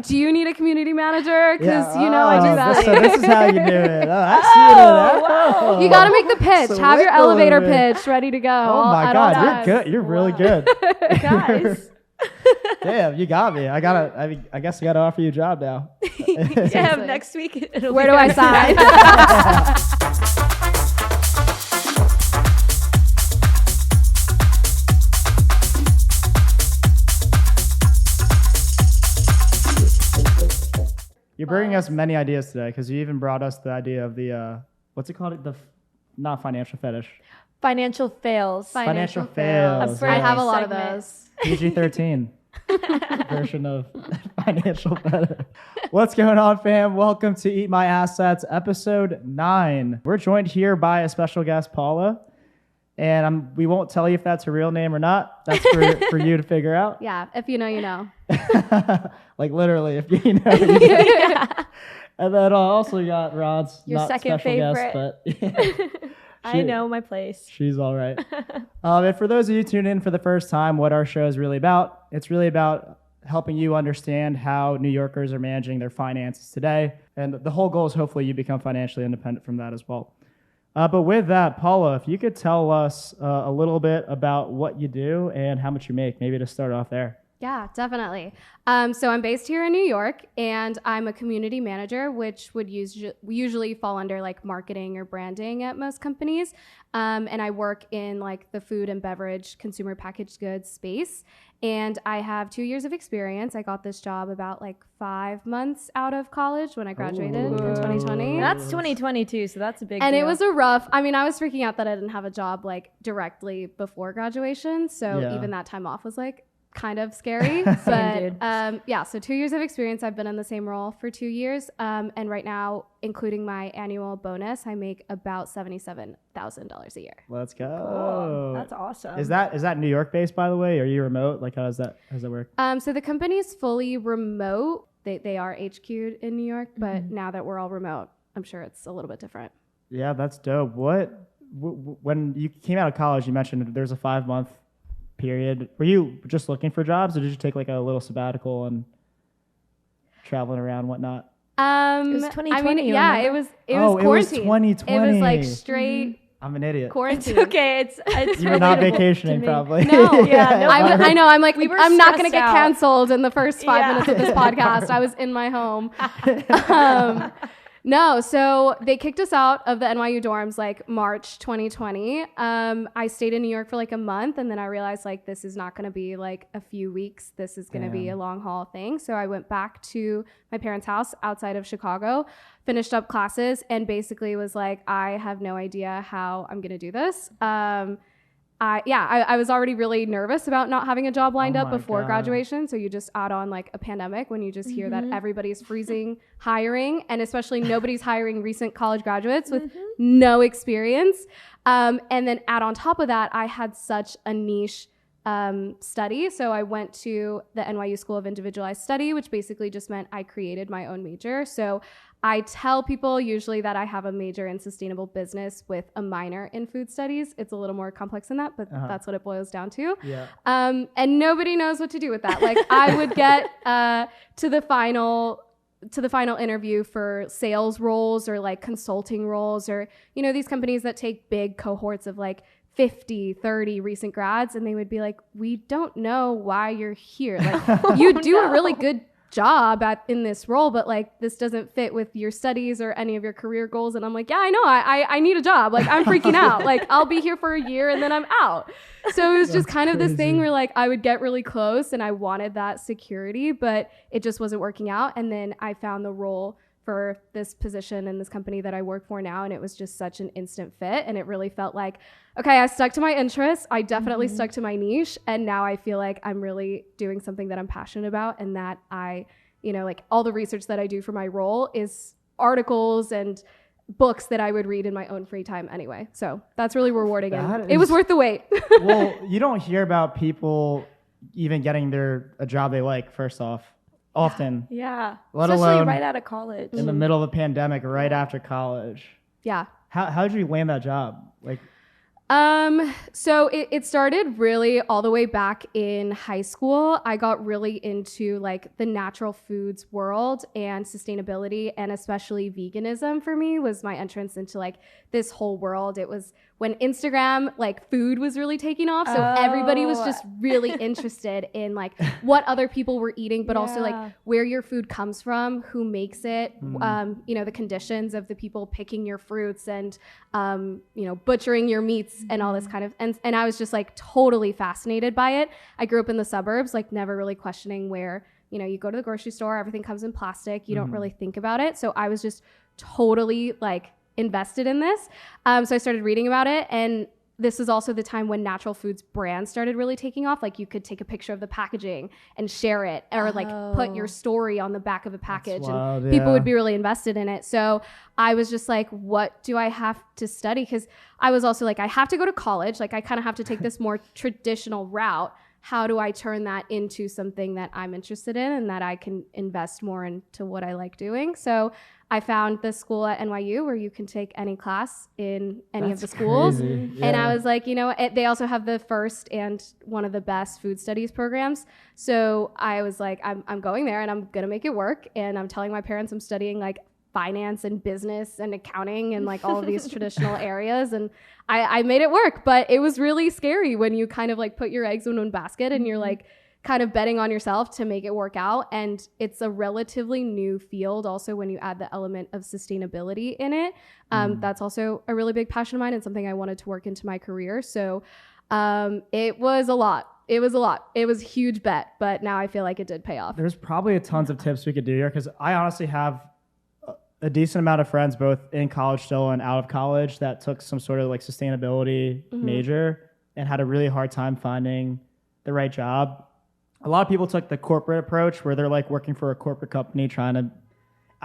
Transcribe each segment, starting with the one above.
do you need a community manager? Because I do that. So this is how you do it. I see it. Wow. You got to make the pitch. Have your elevator pitch ready to go. Oh my God, you're good. You're really good. Guys. Damn, you got me. I guess I gotta offer you a job now. Yeah, next week. Where do I sign? You're bringing us many ideas today because you even brought us the idea of the what's it called? Not financial fetish. Financial fails. Financial fails. I have a lot of those. PG-13 version of financial fetish. What's going on, fam? Welcome to Eat My Assets, episode 9. We're joined here by a special guest, Paula. And we won't tell you if that's her real name or not. That's for you to figure out. Yeah, if you know, you know. Like literally, if you know, you know. Yeah. And then also we got Rod's your not second special favorite. Guest, but I know my place. She's all right. And for those of you tuning in for the first time, what our show is really about, it's really about helping you understand how New Yorkers are managing their finances today. And the whole goal is hopefully you become financially independent from that as well. But with that, Paula, if you could tell us a little bit about what you do and how much you make, maybe to start off there. Yeah, definitely. So I'm based here in New York, and I'm a community manager, which would usually fall under like marketing or branding at most companies. And I work in like the food and beverage consumer packaged goods space. And I have 2 years of experience. I got this job about like 5 months out of college when I graduated in 2020. That's 2022, so that's a big deal. And it was I was freaking out that I didn't have a job like directly before graduation. So even that time off was like kind of scary. But so 2 years of experience. I've been in the same role for 2 years. And right now, including my annual bonus, I make about $77,000 a year. Let's go. Cool. That's awesome. Is that New York based, by the way? Are you remote? Like, how does that work? So the company is fully remote. They are HQ'd in New York, but now that we're all remote, I'm sure it's a little bit different. Yeah, that's dope. When you came out of college, you mentioned there's a 5-month period. Were you just looking for jobs, or did you take like a little sabbatical and traveling around and whatnot? It was 2020. I mean, yeah, it was quarantine. It was 2020. It was like straight. I'm an idiot. Quarantine. It's okay. It's you were not vacationing, probably. No. Yeah. No, I know. I'm like, I'm not going to get out. canceled in the first 5 minutes of this podcast. I was in my home. No, so they kicked us out of the NYU dorms like March 2020. I stayed in New York for like a month, and then I realized like this is not going to be like a few weeks. This is going to be a long haul thing. So I went back to my parents' house outside of Chicago, finished up classes, and basically was like, I have no idea how I'm going to do this. I was already really nervous about not having a job lined up before graduation. So you just add on like a pandemic when you just hear that everybody's freezing hiring, and especially nobody's hiring recent college graduates with no experience. And then add on top of that, I had such a niche study. So I went to the NYU School of Individualized Study, which basically just meant I created my own major. So I tell people usually that I have a major in sustainable business with a minor in food studies. It's a little more complex than that, but that's what it boils down to. Yeah. And nobody knows what to do with that. Like I would get to the final interview for sales roles or like consulting roles, or, you know, these companies that take big cohorts of like 50, 30 recent grads, and they would be like, we don't know why you're here. Like you do a really good job in this role, but like this doesn't fit with your studies or any of your career goals. And I'm like, yeah, I know, I need a job. Like I'm freaking out. Like I'll be here for a year and then I'm out. So it was just kind of this thing where like I would get really close and I wanted that security, but it just wasn't working out. And then I found the role for this position in this company that I work for now, and it was just such an instant fit, and it really felt like, okay, I stuck to my interests, I definitely stuck to my niche, and now I feel like I'm really doing something that I'm passionate about, and that I, you know, like all the research that I do for my role is articles and books that I would read in my own free time anyway. So that's really rewarding, and it was worth the wait. Well, you don't hear about people even getting a job they like, first off. Often. Yeah. Let Especially alone right out of college. in the middle of a pandemic, right after college. Yeah. How did you land that job? Like, So it started really all the way back in high school. I got really into like the natural foods world and sustainability, and especially veganism for me was my entrance into like this whole world. It was when Instagram, like food was really taking off. So everybody was just really interested in like what other people were eating, but also like where your food comes from, who makes it, you know, the conditions of the people picking your fruits and, you know, butchering your meats and all this kind of, and I was just like totally fascinated by it. I grew up in the suburbs, like never really questioning where, you know, you go to the grocery store, everything comes in plastic. You don't really think about it. So I was just totally like invested in this. So I started reading about it, and this is also the time when natural foods brands started really taking off. Like you could take a picture of the packaging and share it, or like put your story on the back of a package, and people would be really invested in it. So I was just like, what do I have to study? Because I was also like, I have to go to college. Like I kind of have to take this more traditional route. How do I turn that into something that I'm interested in and that I can invest more into what I like doing? So I found this school at NYU where you can take any class in any of the schools. Crazy. Yeah. And I was like, you know, they also have the first and one of the best food studies programs. So I was like, I'm going there and I'm going to make it work. And I'm telling my parents I'm studying like finance and business and accounting and like all of these traditional areas. And I made it work, but it was really scary when you kind of like put your eggs in one basket and you're like kind of betting on yourself to make it work out. And it's a relatively new field also when you add the element of sustainability in it. That's also a really big passion of mine and something I wanted to work into my career. So it was a lot. It was a huge bet, but now I feel like it did pay off. There's probably tons of tips we could do here, because I honestly have a decent amount of friends both in college still and out of college that took some sort of like sustainability major and had a really hard time finding the right job. A lot of people took the corporate approach where they're like working for a corporate company trying to,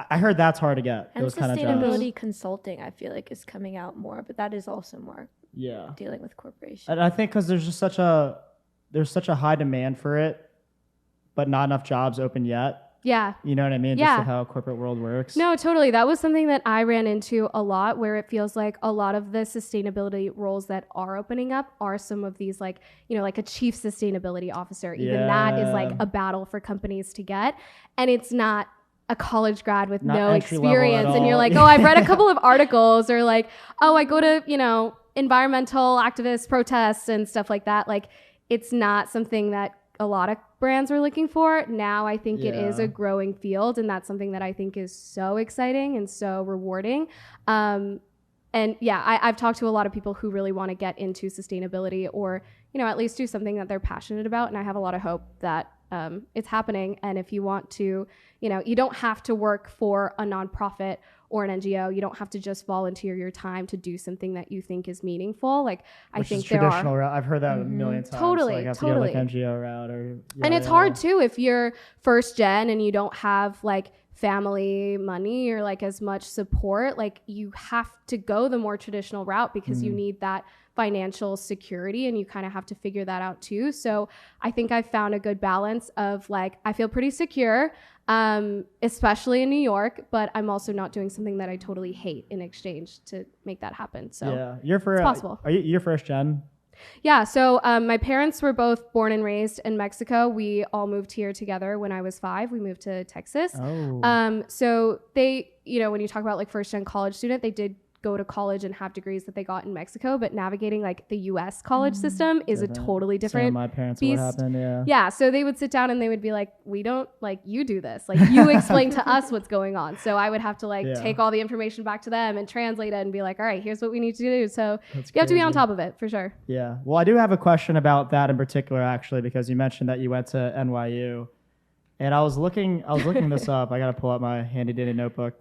I heard that's hard to get, And those kind of jobs. sustainability consulting, I feel like, is coming out more, but that is also more dealing with corporations. And I think because there's just such a high demand for it, but not enough jobs open yet. Yeah. You know what I mean? Yeah. Just how corporate world works. No, totally. That was something that I ran into a lot, where it feels like a lot of the sustainability roles that are opening up are some of these like, you know, like a chief sustainability officer. Even that is like a battle for companies to get. And it's not a college grad with Not no entry level at experience. And you're all. like, oh, I've read a couple of articles, or like, oh, I go to, you know, environmental activist protests and stuff like that. Like it's not something that a lot of brands are looking for. Now I think it is a growing field, and that's something that I think is so exciting and so rewarding. And yeah, I've talked to a lot of people who really want to get into sustainability, or, you know, at least do something that they're passionate about. And I have a lot of hope that it's happening. And if you want to, you know, you don't have to work for a nonprofit or an NGO. You don't have to just volunteer your time to do something that you think is meaningful. Like I think there traditional are. route. I've heard that a million times. Totally, Like, I have totally. to go like NGO route, or And it's hard too if you're first gen and you don't have like family money or like as much support. Like you have to go the more traditional route because you need that financial security, and you kind of have to figure that out too. So I think I've found a good balance of like, I feel pretty secure, especially in New York, but I'm also not doing something that I totally hate in exchange to make that happen. So yeah, it's possible. Are you're first gen? Yeah. So my parents were both born and raised in Mexico. We all moved here together when I was 5. We moved to Texas. Oh. So they, you know, when you talk about like first gen college student, they did go to college and have degrees that they got in Mexico, but navigating like the US college system is a totally different Same, my parents beast. what happened, Yeah, so they would sit down and they would be like, we don't, like, you do this. Like, you explain to us what's going on. So I would have to, like, take all the information back to them and translate it and be like, all right, here's what we need to do. So That's you have to be on crazy. top of it, for sure. Yeah. Well, I do have a question about that in particular, actually, because you mentioned that you went to NYU. And I was looking this up. I got to pull out my handy dandy notebook.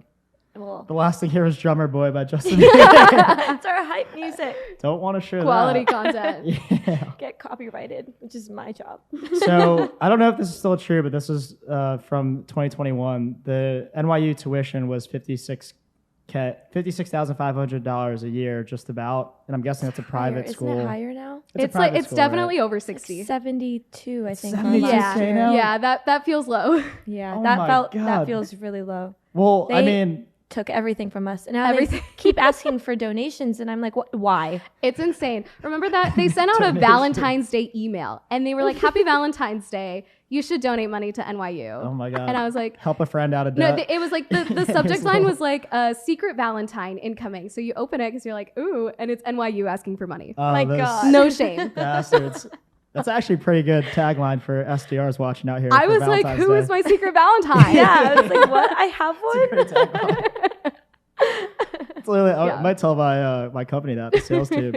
Well, The last thing here was Drummer Boy by Justin Bieber. it's our hype music. Don't want to share Quality that. content. Yeah. Get copyrighted, which is my job. So I don't know if this is still true, but this is from 2021. The NYU tuition was $56,500 a year, just about. And I'm guessing that's a private Higher. school. Isn't it higher now? It's private like, it's school, definitely right? over 60. 72, I think. 72 last K year. now? Yeah, that feels low. Yeah, Oh that my that God. feels really low. Well, I They- mean, took everything from us, and now they keep asking for donations, and I'm like, why? It's insane. Remember that they sent out a Valentine's Day email, and they were like, "Happy Valentine's Day. You should donate money to NYU." Oh my God. And I was like, help a friend out of debt. No, it was like the subject line was like a secret Valentine incoming. So you open it because you're like, ooh, and it's NYU asking for money. Oh, my God. No shame. Bastards. That's actually a pretty good tagline for SDRs watching out here. I was like, who is my secret Valentine? Yeah, I was like, what? I have one? It's literally, I might tell my company that, the sales team.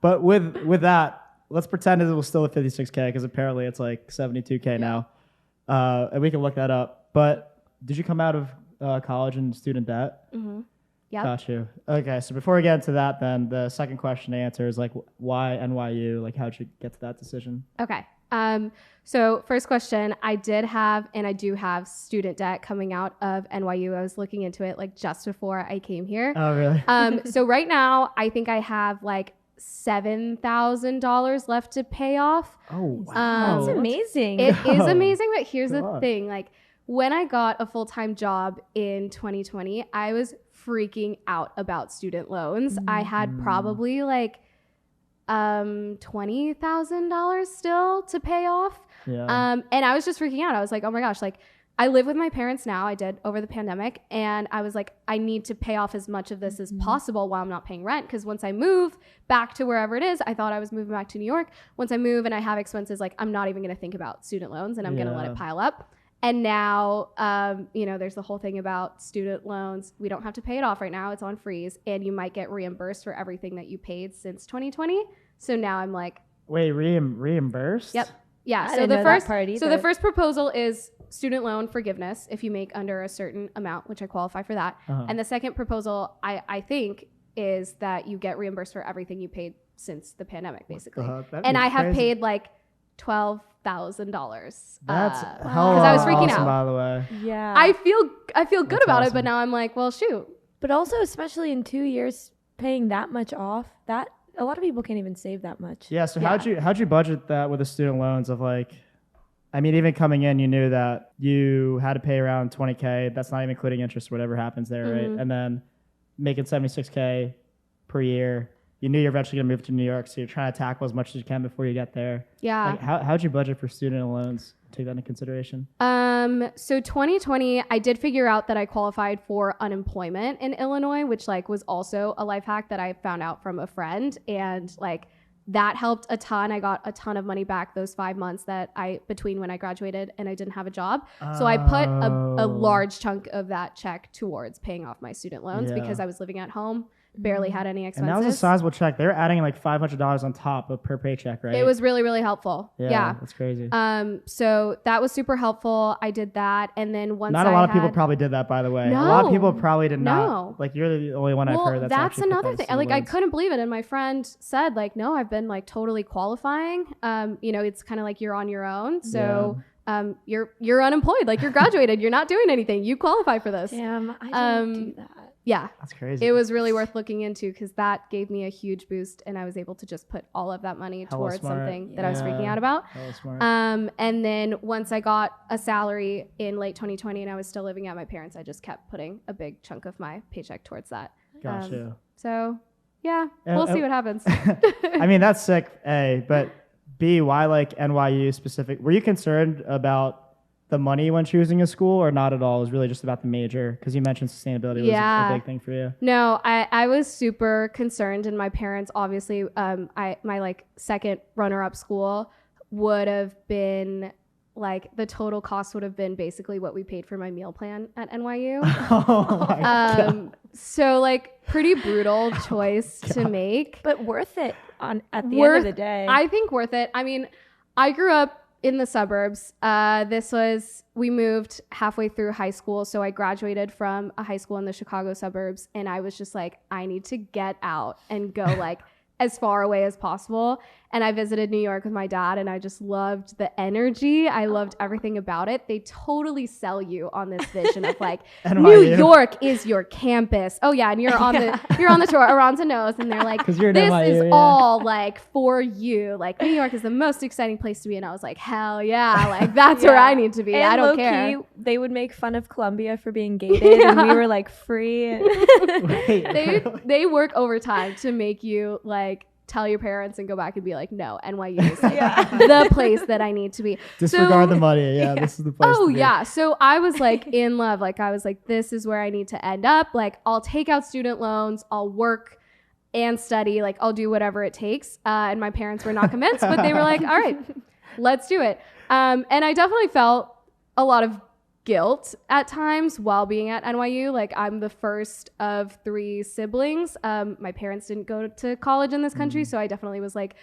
But with that, let's pretend it was still a 56K because apparently it's like 72K now. And we can look that up. But did you come out of college in student debt? Mm-hmm. Yeah. Got you. Okay, so before we get into that, then the second question to answer is like, why NYU? Like, how'd you get to that decision? Okay. So first question, I did have, and I do have student debt coming out of NYU. I was looking into it like just before I came here. Oh, really? So right now, I think I have like $7,000 left to pay off. Oh, wow. That's amazing. It is amazing, but here's the thing. Like, when I got a full-time job in 2020, I was freaking out about student loans. I had probably like $20,000 still to pay off. Yeah. And I was just freaking out. I was like, oh my gosh, like I live with my parents now. I did over the pandemic. And I was like, I need to pay off as much of this as possible while I'm not paying rent. Because once I move back to wherever it is, I thought I was moving back to New York. Once I move and I have expenses, like I'm not even going to think about student loans and I'm going to let it pile up. And now, there's the whole thing about student loans. We don't have to pay it off right now. It's on freeze. And you might get reimbursed for everything that you paid since 2020. So now I'm like... Wait, reimbursed? Yep. Yeah. I didn't know that part either. So the first proposal is student loan forgiveness if you make under a certain amount, which I qualify for that. Uh-huh. And the second proposal, I think, is that you get reimbursed for everything you paid since the pandemic, basically. And I have paid like $12,000. That's hell because I was freaking awesome, out. By the way. Yeah. I feel good That's about awesome. it, but now I'm like, well, shoot. But also, especially in 2 years, paying that much off, that a lot of people can't even save that much. Yeah. So how'd you budget that with the student loans of like? I mean, even coming in, you knew that you had to pay around $20K. That's not even including interest, whatever happens there, right? And then making $76K per year. You knew you're eventually going to move to New York, so you're trying to tackle as much as you can before you get there. Yeah. Like, how'd you budget for student loans? Take that into consideration. So 2020, I did figure out that I qualified for unemployment in Illinois, which like was also a life hack that I found out from a friend, and like that helped a ton. I got a ton of money back those 5 months between when I graduated and I didn't have a job. So I put a large chunk of that check towards paying off my student loans because I was living at home. Barely had any expenses. And that was a sizable check. They were adding like $500 on top of per paycheck, right? It was really, really helpful. Yeah. That's crazy. So that was super helpful. I did that. And then once Not a lot of people probably did that, by the way. No, a lot of people probably did not. No. Like, you're the only one I've heard that's another thing. Like, I couldn't believe it. And my friend said, like, no, I've been like totally qualifying. It's kind of like you're on your own. So you're unemployed. Like, you're graduated. You're not doing anything. You qualify for this. Damn, I didn't do that. Yeah. That's crazy. It was really worth looking into because that gave me a huge boost and I was able to just put all of that money towards something that I was freaking out about. And then once I got a salary in late 2020 and I was still living at my parents', I just kept putting a big chunk of my paycheck towards that. Gotcha. So yeah, we'll see what happens. I mean, that's sick, A, but B, why like NYU specific? Were you concerned about the money when choosing a school or not at all? It was really just about the major because you mentioned sustainability was a big thing for you. No, I was super concerned, and my parents obviously my like second runner-up school would have been like the total cost would have been basically what we paid for my meal plan at NYU. Oh my God. So like pretty brutal choice to make, but worth it at the end of the day. I think worth it. I mean, I grew up in the suburbs. We moved halfway through high school. So I graduated from a high school in the Chicago suburbs. And I was just like, I need to get out and go like as far away as possible. And I visited New York with my dad, and I just loved the energy. I loved everything about it. They totally sell you on this vision of like New York is your campus. Oh yeah, and you're on the tour around to nose, and they're like, this is all like for you. Like New York is the most exciting place to be, and I was like, hell yeah, like that's where I need to be. And I don't care. They would make fun of Columbia for being gated, and we were like free. They work overtime to make you like tell your parents and go back and be like, no, NYU is like the place that I need to be. Disregard the money. Yeah, this is the place. Oh yeah. So I was like in love. Like I was like, this is where I need to end up. Like I'll take out student loans. I'll work and study. Like I'll do whatever it takes. And my parents were not convinced, but they were like, all right, let's do it. And I definitely felt a lot of guilt at times while being at NYU. Like I'm the first of 3 siblings. My parents didn't go to college in this country, so I definitely was like,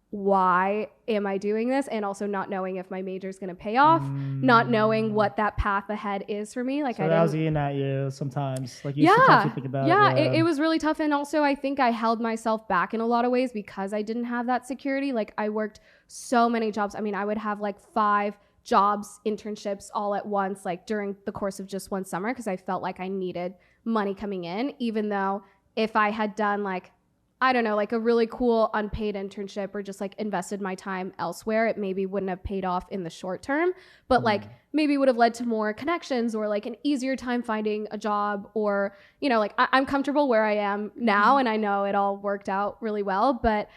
why am I doing this? And also not knowing if my major is going to pay off, not knowing what that path ahead is for me. Like so I was eating at you sometimes. Like sometimes you think about it was really tough. And also I think I held myself back in a lot of ways because I didn't have that security. Like I worked so many jobs. I mean, I would have like 5 jobs, internships all at once, like during the course of just one summer, because I felt like I needed money coming in, even though if I had done like, I don't know, like a really cool unpaid internship or just like invested my time elsewhere, it maybe wouldn't have paid off in the short term, but like maybe would have led to more connections or like an easier time finding a job, or, you know, like I'm comfortable where I am now and I know it all worked out really well, but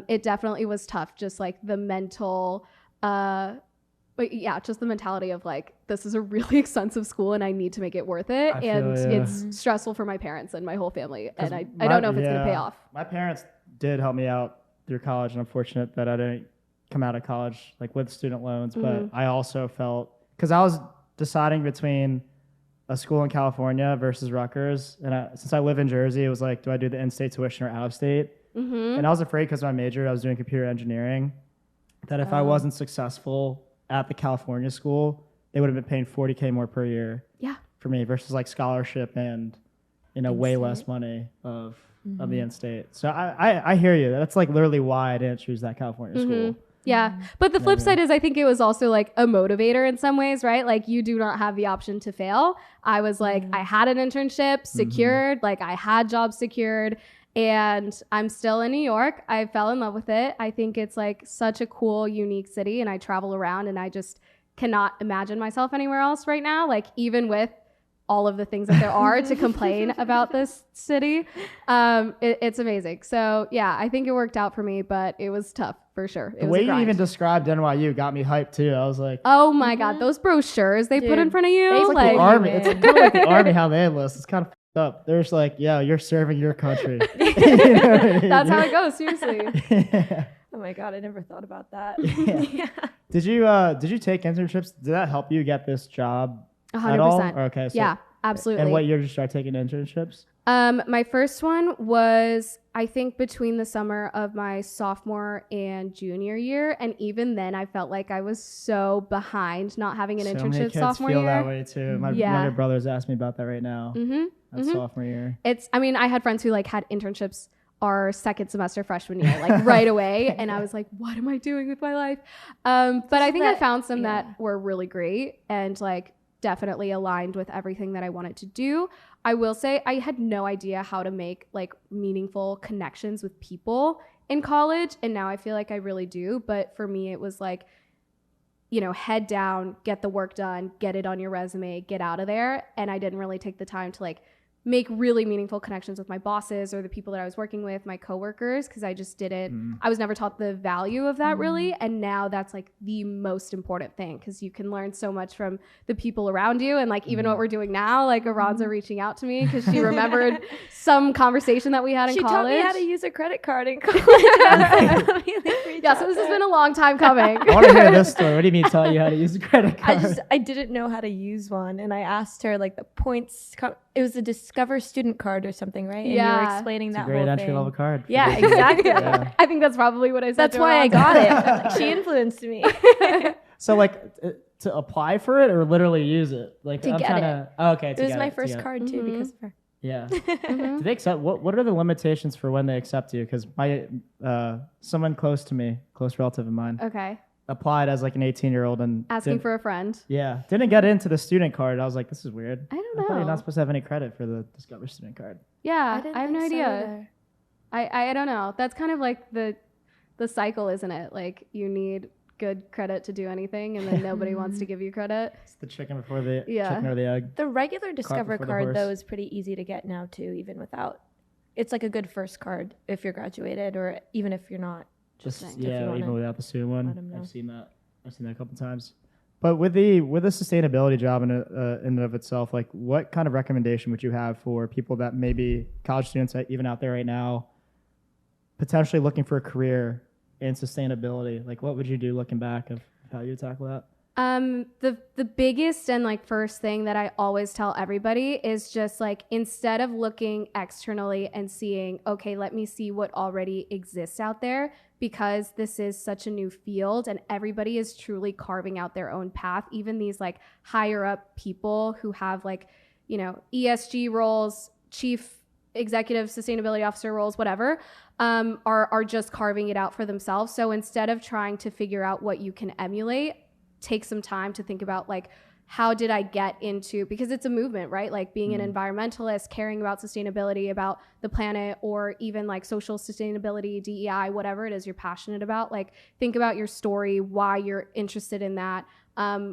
it definitely was tough. Just like the mental, but yeah, just the mentality of like, this is a really expensive school and I need to make it worth it. It's stressful for my parents and my whole family. And I don't know if it's going to pay off. My parents did help me out through college, and I'm fortunate that I didn't come out of college like with student loans. But I also felt, because I was deciding between a school in California versus Rutgers. And since I live in Jersey, it was like, do I do the in-state tuition or out-of-state? And I was afraid because of my major, I was doing computer engineering, that if I wasn't successful at the California school, they would have been paying $40K more per year for me versus like scholarship and, you know, way less money of the in-state. So I hear you. That's like literally why I didn't choose that California school. Yeah. But the flip side is I think it was also like a motivator in some ways, right? Like you do not have the option to fail. I was like, I had an internship secured, like I had jobs secured, and I'm still in New York. I fell in love with it. I think it's like such a cool, unique city, and I travel around and I just cannot imagine myself anywhere else right now. Like even with all of the things that there are to complain about this city, it's amazing. So yeah, I think it worked out for me, but it was tough for sure. The way you even described NYU got me hyped too. I was like, oh my God, those brochures they put in front of you. It's like the army. It's kind of like the army, how they enlist. It's kind of up. There's like, yeah, you're serving your country. That's how it goes, seriously. Oh my God, I never thought about that. Did you take internships? Did that help you get this job 100%. at all? Okay, so, yeah, absolutely. And what year did you start taking internships? My first one was, I think, between the summer of my sophomore and junior year. And even then, I felt like I was so behind not having an internship sophomore year. So many kids feel that way too. My younger brothers asked me about that right now. Sophomore year. I mean, I had friends who like had internships our second semester freshman year, like right away. And I was like, what am I doing with my life? But I think I found some that were really great and like definitely aligned with everything that I wanted to do. I will say I had no idea how to make like meaningful connections with people in college. And now I feel like I really do. But for me, it was like, you know, head down, get the work done, get it on your resume, get out of there. And I didn't really take the time to like make really meaningful connections with my bosses or the people that I was working with, my coworkers, because I just didn't, I was never taught the value of that really. And now that's like the most important thing, because you can learn so much from the people around you. And like even what we're doing now, like Aranza reaching out to me because she remembered some conversation that we had in college. She taught me how to use a credit card in college. Yeah, so this has been a long time coming. I want to hear this story. What do you mean taught you how to use a credit card? I didn't know how to use one, and I asked her like the points. It was a Discover student card or something, right? And you were explaining that whole thing. It's a great entry-level card. Yeah, exactly. Yeah. I think that's probably what I said. That's why I got it. She influenced me. So like to apply for it or literally use it? Like to I'm get trying it. to. Oh, okay. It was my first card too because of her. Yeah. Mhm. Do they accept, what are the limitations for when they accept you? Because my someone close to me, close relative of mine, Okay. applied as like an 18-year-old and Asking for a friend. didn't get into the student card. I was like, this is weird. I don't I thought you're know. not supposed to have any credit for the Discover student card. Yeah, didn't I have no think so idea. either. I don't know. That's kind of like the cycle, isn't it? Like you need good credit to do anything, and then nobody wants to give you credit. It's the chicken before the Yeah. chicken or the egg. The regular Discover before the card, horse. though, is pretty easy to get now, too, even without. It's like a good first card if you're graduated or even if you're not. Just if yeah, you wanna even without the student let one. 'em know. I've seen that a couple times. But with the sustainability job in and of itself, like what kind of recommendation would you have for people that maybe college students even out there right now, potentially looking for a career in sustainability? Like what would you do looking back of how you tackle that? The biggest and like first thing that I always tell everybody is just like instead of looking externally and seeing, okay, let me see what already exists out there, because this is such a new field and everybody is truly carving out their own path. Even these like higher up people who have like, you know, ESG roles, chief executive sustainability officer roles, whatever, are just carving it out for themselves. So instead of trying to figure out what you can emulate, take some time to think about like, how did I get into, because it's a movement, right? Like being an environmentalist, caring about sustainability, about the planet, or even like social sustainability, DEI, whatever it is you're passionate about. Like think about your story, why you're interested in that,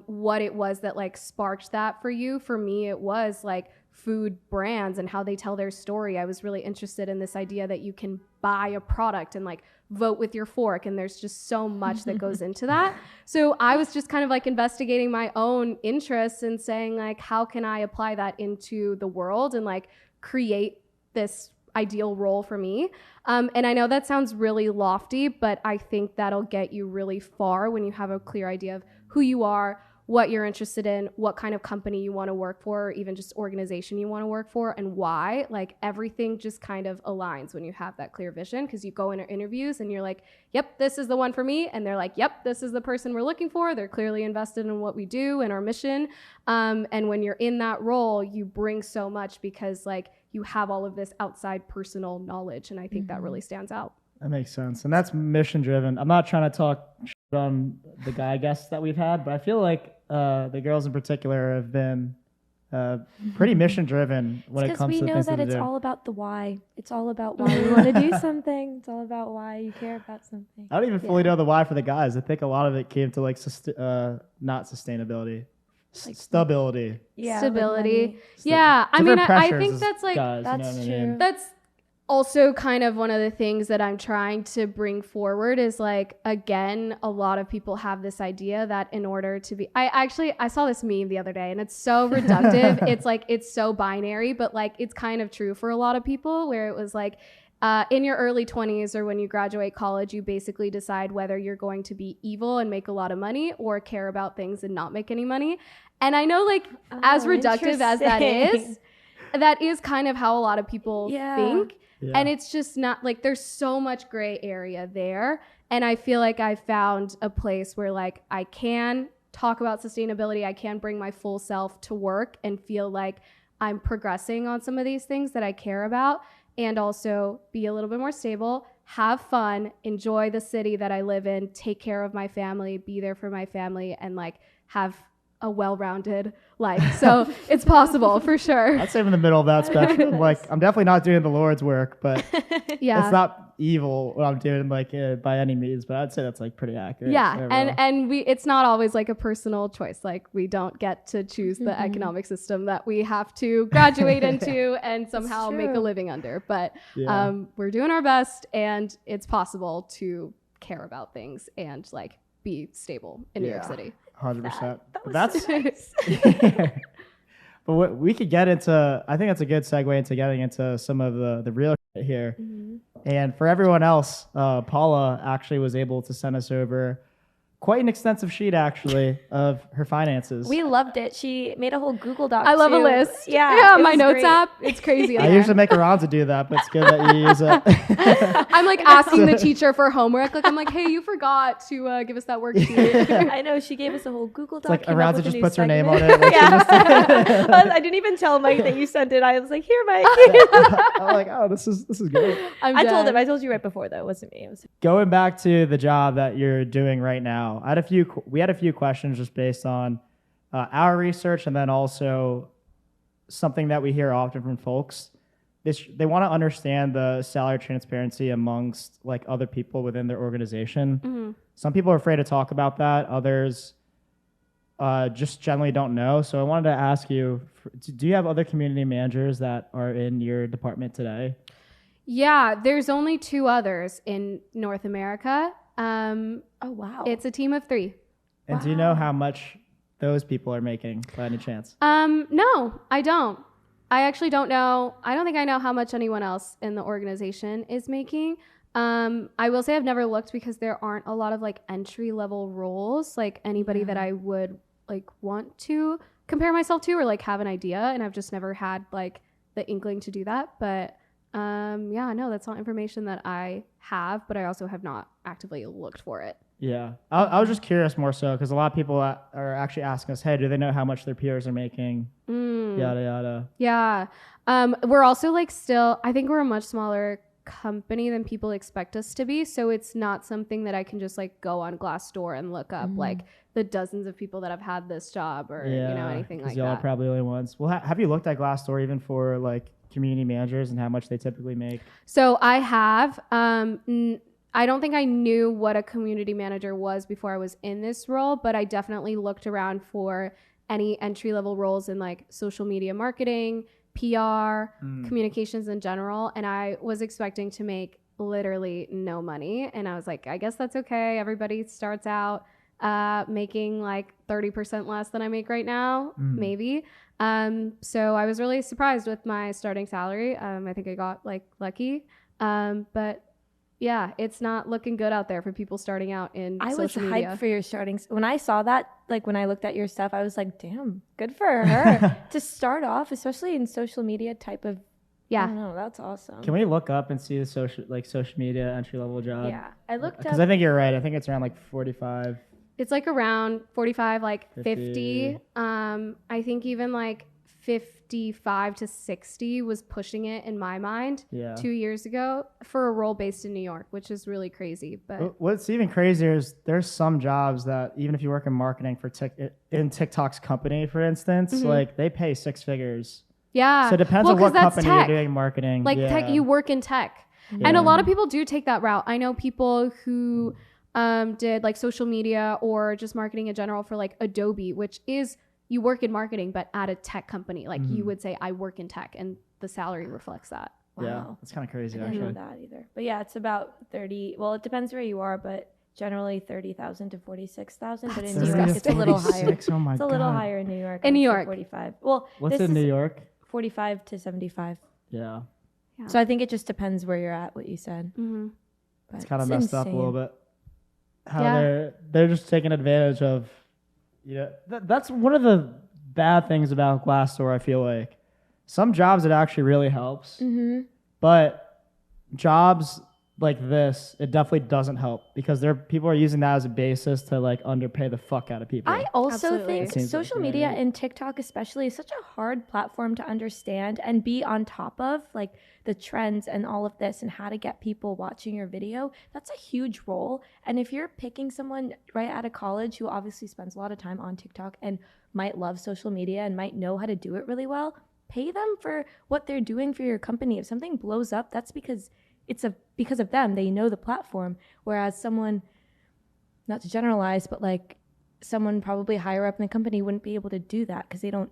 what it was that like sparked that for you. For me, it was like food brands and how they tell their story. I was really interested in this idea that you can buy a product and like vote with your fork, and there's just so much that goes into that. So I was just kind of like investigating my own interests and saying like, how can I apply that into the world and like create this ideal role for me. And I know that sounds really lofty, but I think that'll get you really far when you have a clear idea of who you are, what you're interested in, what kind of company you want to work for, or even just organization you want to work for, and why. Like everything just kind of aligns when you have that clear vision, because you go into interviews and you're like, yep, this is the one for me. And they're like, yep, this is the person we're looking for. They're clearly invested in what we do and our mission. And when you're in that role, you bring so much because like you have all of this outside personal knowledge. And I think that really stands out. That makes sense. And that's mission driven. I'm not trying to talk shit on the guy guests that we've had, but I feel like the girls in particular have been pretty mission driven when it comes to things to do. Because we know that it's all about the why. It's all about why you want to do something. It's all about why you care about something. I don't even fully know the why for the guys. I think a lot of it came to like not sustainability, Like stability. Yeah, Stability. like Yeah, I Different mean, I pressures think as that's like guys, that's you know what I true. mean? that's also kind of one of the things that I'm trying to bring forward is like, again, a lot of people have this idea that in order to be, I saw this meme the other day and it's so reductive. It's like, it's so binary, but like, it's kind of true for a lot of people, where it was like, in your early 20s or when you graduate college, you basically decide whether you're going to be evil and make a lot of money or care about things and not make any money. And I know like as reductive as that is kind of how a lot of people think. Yeah. And it's just not like, there's so much gray area there. And I feel like I found a place where like I can talk about sustainability. I can bring my full self to work and feel like I'm progressing on some of these things that I care about, and also be a little bit more stable, have fun, enjoy the city that I live in, take care of my family, be there for my family, and like have a well-rounded life. So it's possible for sure. I'd say I'm in the middle of that spectrum. Like I'm definitely not doing the Lord's work, but Yeah. it's not evil what I'm doing like by any means, but I'd say that's like pretty accurate. Yeah, and it's not always like a personal choice. Like we don't get to choose the economic system that we have to graduate into and somehow make a living under. But we're doing our best, and it's possible to care about things and like be stable in New York City. 100%. That's nice. But what we could get into, I think that's a good segue into getting into some of the real shit here. And for everyone else, Paula actually was able to send us over quite an extensive sheet actually of her finances. We loved it. She made a whole Google Doc. I love too. a list. Yeah, my notes great. app. It's crazy. I usually make Aranza do that, but it's good that you use it. I'm like asking the teacher for homework. Like I'm like, hey, you forgot to give us that worksheet. I know, she gave us a whole Google Doc. It's like Aranza just puts her name segment. on it. Like Yeah. I didn't even tell Mike that you sent it. I was like, here, Mike. I'm like, oh, this is good. I told him. I told you right before, though. It wasn't me. It was Going back to the job that you're doing right now, we had a few questions just based on our research, and then also something that we hear often from folks. They want to understand the salary transparency amongst like other people within their organization. Mm-hmm. Some people are afraid to talk about that. Others just generally don't know. So I wanted to ask you, do you have other community managers that are in your department today? Yeah, there's only 2 others in North America. oh, wow. It's a team of 3. And do you know how much those people are making by any chance? No, I don't. I actually don't know. I don't think I know how much anyone else in the organization is making. I will say I've never looked because there aren't a lot of like entry level roles, like anybody that I would like want to compare myself to or like have an idea. And I've just never had like the inkling to do that. But yeah, no, that's not information that I have, but I also have not actively looked for it. Yeah. I was just curious more so because a lot of people are actually asking us, hey, do they know how much their peers are making? Yada, yada. Yeah. We're also like still, I think we're a much smaller company than people expect us to be. So it's not something that I can just like go on Glassdoor and look up like the dozens of people that have had this job or, anything like that. Y'all are probably the only ones. Well, have you looked at Glassdoor even for like community managers and how much they typically make? So I have, I don't think I knew what a community manager was before I was in this role, but I definitely looked around for any entry-level roles in like social media marketing, PR, communications in general. And I was expecting to make literally no money. And I was like, I guess that's okay. Everybody starts out making like 30% less than I make right now, maybe. So I was really surprised with my starting salary. I think I got like lucky. But yeah, it's not looking good out there for people starting out in social media. I was hyped for your starting. When I saw that, like when I looked at your stuff, I was like, damn, good for her to start off, especially in social media type of. Yeah, I don't know, that's awesome. Can we look up and see the social media entry level job? Yeah, I looked up because I think you're right. I think it's around like 45. It's like around 45, like 50. I think even like 55 to 60 was pushing it in my mind 2 years ago for a role based in New York, which is really crazy. But what's even crazier is there's some jobs that even if you work in marketing for in TikTok's company, for instance, like they pay 6 figures. Yeah. So it depends on what company you're doing marketing. Like tech, you work in tech. Yeah. And a lot of people do take that route. I know people who did like social media or just marketing in general for like Adobe, which is you work in marketing, but at a tech company. Like you would say, I work in tech, and the salary reflects that. Wow. Yeah, that's kind of crazy, I didn't know that either. But yeah, it's about 30. Well, it depends where you are, but generally 30,000 to 46,000. But in New York, it's a little higher. Oh my it's a little higher in New York. In New York, 45. Well, what's in New York? 45 to 75. Yeah. So I think it just depends where you're at. What you said. It's kind of messed up a little bit. How they're just taking advantage of. Yeah, that's one of the bad things about Glassdoor. I feel like some jobs it actually really helps, but jobs like this, it definitely doesn't help because people are using that as a basis to like underpay the fuck out of people. I also think social media and TikTok especially is such a hard platform to understand and be on top of, like the trends and all of this and how to get people watching your video. That's a huge role. And if you're picking someone right out of college who obviously spends a lot of time on TikTok and might love social media and might know how to do it really well, pay them for what they're doing for your company. If something blows up, that's because because of them. They know the platform. Whereas someone, not to generalize, but like someone probably higher up in the company wouldn't be able to do that because they don't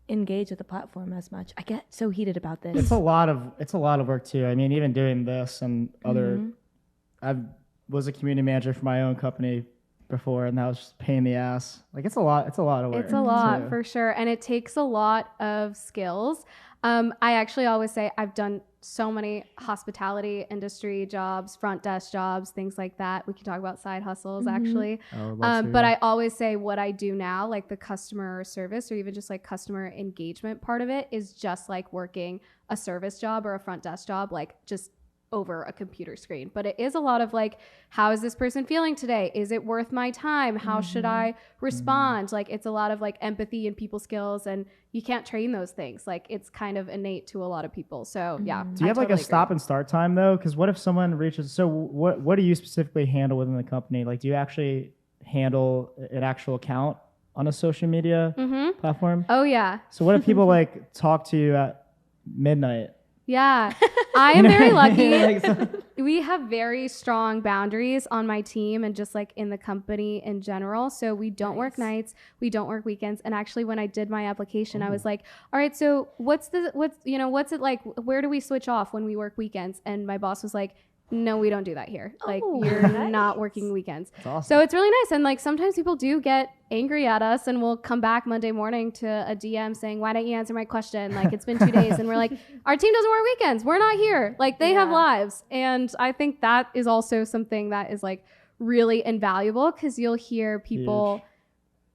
engage with the platform as much. I get so heated about this. It's a lot of work too. I mean, even doing this and other, I was a community manager for my own company before, and that was just a pain in the ass. Like it's a lot of work. It's a lot too. for sure. And it takes a lot of skills. I actually always say I've done so many hospitality industry jobs, front desk jobs, things like that. We can talk about side hustles actually. But I always say what I do now, like the customer service or even just like customer engagement part of it is just like working a service job or a front desk job, like just over a computer screen. But it is a lot of like, how is this person feeling today? Is it worth my time? How should I respond? Like it's a lot of like empathy and people skills, and you can't train those things. Like it's kind of innate to a lot of people. So yeah. Do you have like a stop and start time though? Because what if someone reaches, so what do you specifically handle within the company? Like do you actually handle an actual account on a social media platform? Oh yeah. So what if people like talk to you at midnight? Yeah, I am very lucky. We have very strong boundaries on my team and just like in the company in general. So we don't work nights, we don't work weekends. And actually when I did my application, I was like, all right, so what's it like? Where do we switch off when we work weekends? And my boss was like, no, we don't do that here. Like you're not working weekends. That's awesome. So it's really nice. And like sometimes people do get angry at us and we'll come back Monday morning to a DM saying, why don't you answer my question? Like it's been 2 days. And we're like, our team doesn't work weekends. We're not here. Like they have lives. And I think that is also something that is like really invaluable because you'll hear people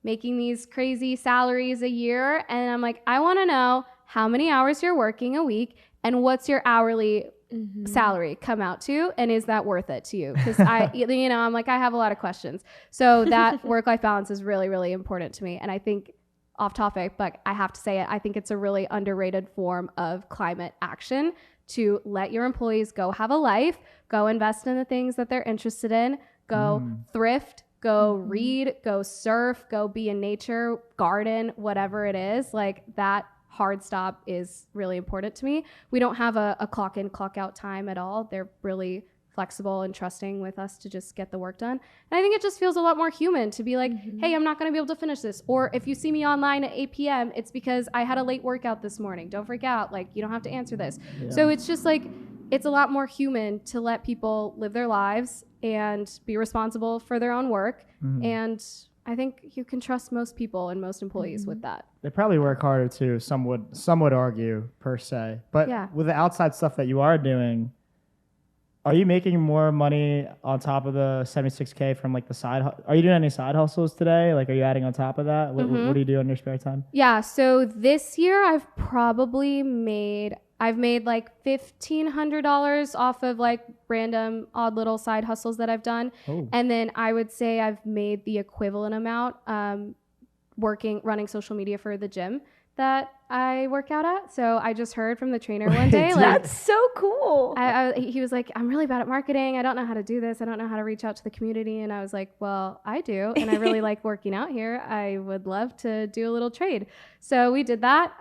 making these crazy salaries a year. And I'm like, I want to know how many hours you're working a week and what's your hourly salary come out to, and is that worth it to you? Because I'm like, I have a lot of questions. So that work-life balance is really, really important to me. And I think off topic, but I have to say it, I think it's a really underrated form of climate action to let your employees go have a life, go invest in the things that they're interested in, go thrift, go read, go surf, go be in nature, garden, whatever it is. Like that hard stop is really important to me. We don't have a clock in, clock out time at all. They're really flexible and trusting with us to just get the work done. And I think it just feels a lot more human to be like, hey, I'm not going to be able to finish this. Or if you see me online at 8 p.m., it's because I had a late workout this morning. Don't freak out. Like, you don't have to answer this. Yeah. So it's just like, it's a lot more human to let people live their lives and be responsible for their own work. And I think you can trust most people and most employees with that. They probably work harder too, some would argue, per se. But with the outside stuff that you are doing, are you making more money on top of the 76K from like the side? Are you doing any side hustles today? Like, are you adding on top of that? What do you do in your spare time? Yeah, so this year I've made like $1,500 off of like random odd little side hustles that I've done. And then I would say I've made the equivalent amount running social media for the gym that I work out at. So I just heard from the trainer one day. Like, that's so cool. He was like, I'm really bad at marketing. I don't know how to do this. I don't know how to reach out to the community. And I was like, well, I do. And I really like working out here. I would love to do a little trade. So we did that.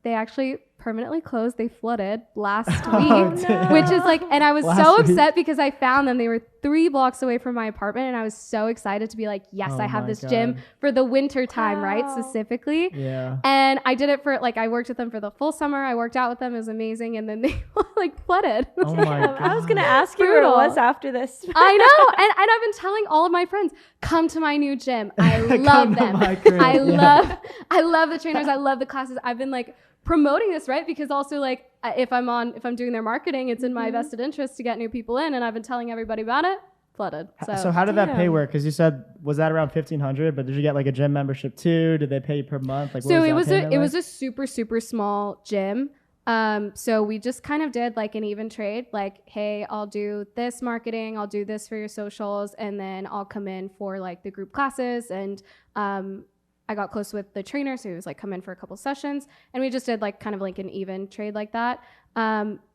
They actually permanently closed. They flooded last week, which is like, and I was so upset because I found them. They were 3 blocks away from my apartment. And I was so excited to be like, yes, I have this gym for the winter time, right? Specifically. Yeah. And I did it for like, I worked with them for the full summer. I worked out with them. It was amazing. And then they like flooded. Oh my God. I was going to ask you where it was after this. I know. And I've been telling all of my friends, come to my new gym. I love them. I love the trainers. I love the classes. I've been like promoting this, right? Because also like if I'm doing their marketing, it's in my vested interest to get new people in. And I've been telling everybody about it. Flooded. So how did that pay work? Because you said, was that around $1,500? But did you get like a gym membership too? Did they pay you per month? Like, so it was a super, super small gym. So we just kind of did like an even trade, like, hey, I'll do this marketing, I'll do this for your socials, and then I'll come in for like the group classes. And I got close with the trainer, so he was like, come in for a couple sessions, and we just did like kind of like an even trade like that.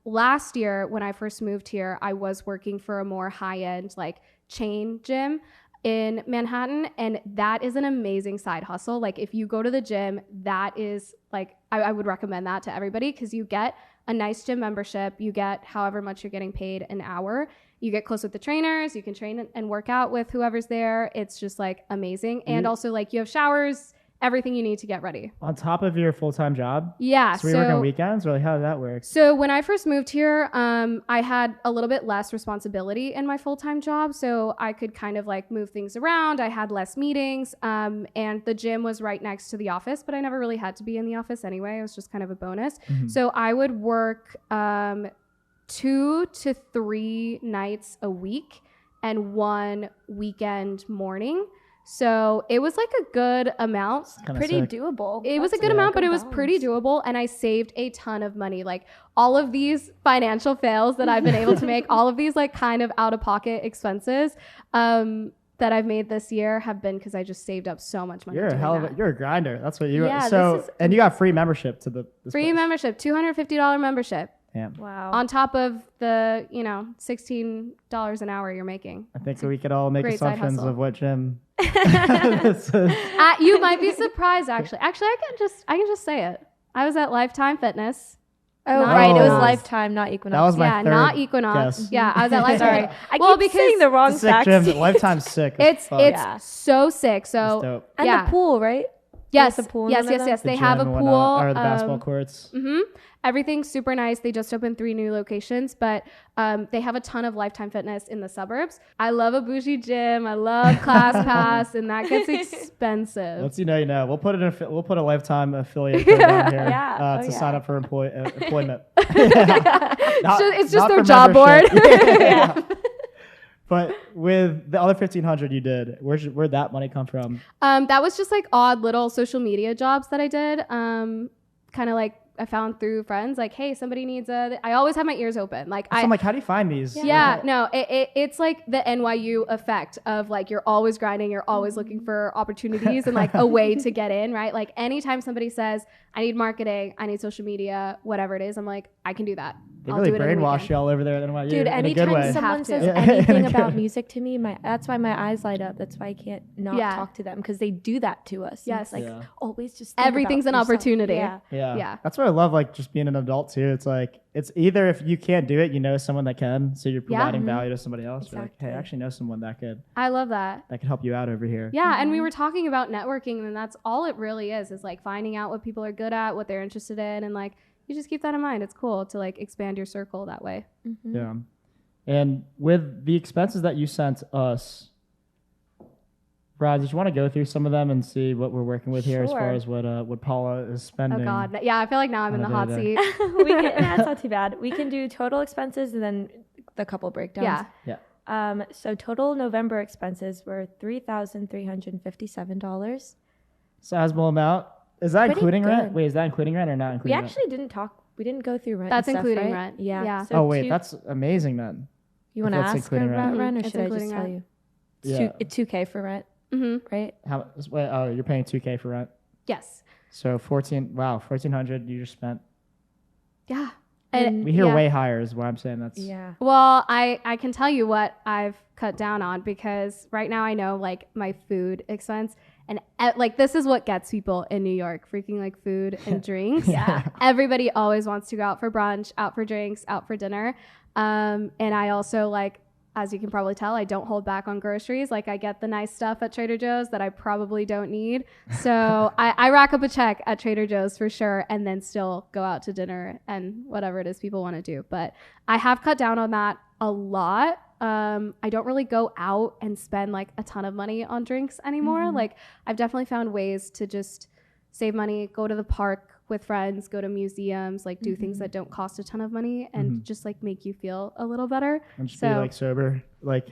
Last year when I first moved here, I was working for a more high-end like chain gym in Manhattan, and that is an amazing side hustle. Like if you go to the gym, that is like, I would recommend that to everybody, because you get a nice gym membership, you get however much you're getting paid an hour, you get close with the trainers, you can train and work out with whoever's there. It's just like amazing. And also like you have showers everything you need to get ready. On top of your full-time job? Yeah. So you work on weekends, or like how did that work? So when I first moved here, I had a little bit less responsibility in my full-time job. So I could kind of like move things around. I had less meetings, and the gym was right next to the office, but I never really had to be in the office anyway. It was just kind of a bonus. So I would work 2 to 3 nights a week and 1 weekend morning. So it was like a good amount. Pretty doable. It was a good amount, but it was pretty doable. And I saved a ton of money. Like all of these financial fails that I've been able to make, all of these like kind of out of pocket expenses that I've made this year have been because I just saved up so much money. You're a grinder. That's what you are. So, and you got free membership to the free membership, $250 membership. Damn. Wow. On top of the, $16 an hour you're making. I think we could all make assumptions of what gym. You might be surprised, actually. Actually, I can just say it. I was at Lifetime Fitness. Oh, right. It was Lifetime, not Equinox. That was my third not Equinox. guess. Yeah, I was at Lifetime. I keep saying the wrong facts. Lifetime's sick. It's so sick. So it's dope. And the pool, right? Yes. The pool Yes. They have a pool. Or the basketball courts. Everything's super nice. They just opened 3 new locations, but they have a ton of Lifetime Fitness in the suburbs. I love a bougie gym. I love ClassPass, and that gets expensive. Once you know. We'll put a Lifetime affiliate code down here to sign up for employment. It's just their job board. But with the other 1,500 you did, where'd that money come from? That was just like odd little social media jobs that I did. Kind of like I found through friends, like, hey, somebody needs I always have my ears open. Like, I'm like, how do you find these? It's like the NYU effect of like, you're always grinding, you're always looking for opportunities and like a way to get in, right? Like anytime somebody says, I need marketing, I need social media, whatever it is, I'm like, I can do that. They really brainwash y'all over there at NYU. Dude, anytime someone says anything about music to me, that's why my eyes light up. That's why I can't not talk to them, because they do that to us. Yes. Like always just everything's an opportunity. Yeah. That's what I love, like just being an adult too. It's like, it's either if you can't do it, you know someone that can, so you're providing value to somebody else. Exactly. You're like, hey, I actually know someone that could. I love that. That could help you out over here. Yeah, and we were talking about networking, and that's all it really is like finding out what people are good at, what they're interested in, and like, you just keep that in mind. It's cool to like expand your circle that way. Yeah. And with the expenses that you sent us, Brad, did you want to go through some of them and see what we're working with here as far as what Paula is spending? Oh God, yeah, I feel like now I'm in the hot seat. That's not too bad. We can do total expenses and then the couple breakdowns. Yeah. So total November expenses were $3,357. Sizable amount. Is that including good. rent? Wait, is that including rent or not including rent? We actually didn't go through rent. That's and stuff, including right? rent. Yeah. So that's amazing then. You want to ask her about rent, or It's should I just including tell rent. you? It's $2K for rent, right? You're paying $2K for rent? Yes. So $1,400 you just spent. Yeah. And we hear way higher is what I'm saying. That's Well, I can tell you what I've cut down on, because right now I know like my food expense, and like this is what gets people in New York, freaking like food and drinks. Everybody always wants to go out for brunch, out for drinks, out for dinner. And I also, like, as you can probably tell, I don't hold back on groceries. Like, I get the nice stuff at Trader Joe's that I probably don't need. So I rack up a check at Trader Joe's for sure, and then still go out to dinner and whatever it is people want to do. But I have cut down on that a lot. I don't really go out and spend like a ton of money on drinks anymore. Like, I've definitely found ways to just save money, go to the park with friends, go to museums, like do things that don't cost a ton of money and just like make you feel a little better. And just be like sober, like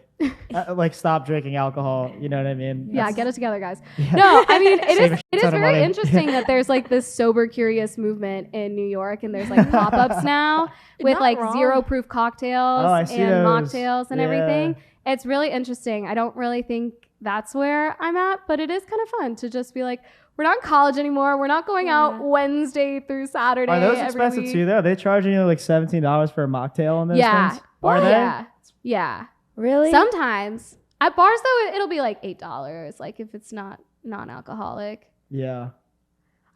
like stop drinking alcohol. You know what I mean? Yeah, get it together, guys. Yeah. No, I mean it is very interesting that there's like this sober curious movement in New York, and there's like pop-ups now with like zero proof cocktails and mocktails and everything. It's really interesting. I don't really think that's where I'm at, but it is kind of fun to just be like, we're not in college anymore. We're not going out Wednesday through Saturday. Are those expensive too, though? Are they charging you like $17 for a mocktail on those things? Are they? Yeah. Really? Sometimes. At bars, though, it'll be like $8, like if it's not non-alcoholic. Yeah.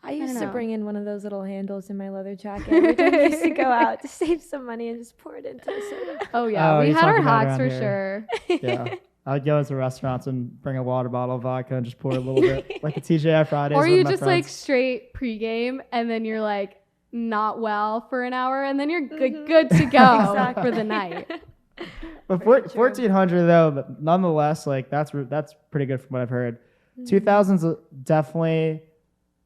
I used to bring in one of those little handles in my leather jacket every time I used to go out to save some money and just pour it into the soda. Oh, yeah. We had our hacks for sure. Yeah. I'd go into restaurants and bring a water bottle of vodka and just pour a little bit, like the TGI Fridays. Or with you my just friends. like straight pregame and then you're like not well for an hour and then you're good to go for the night. But 1400 though, but nonetheless, like that's pretty good from what I've heard. 2000's definitely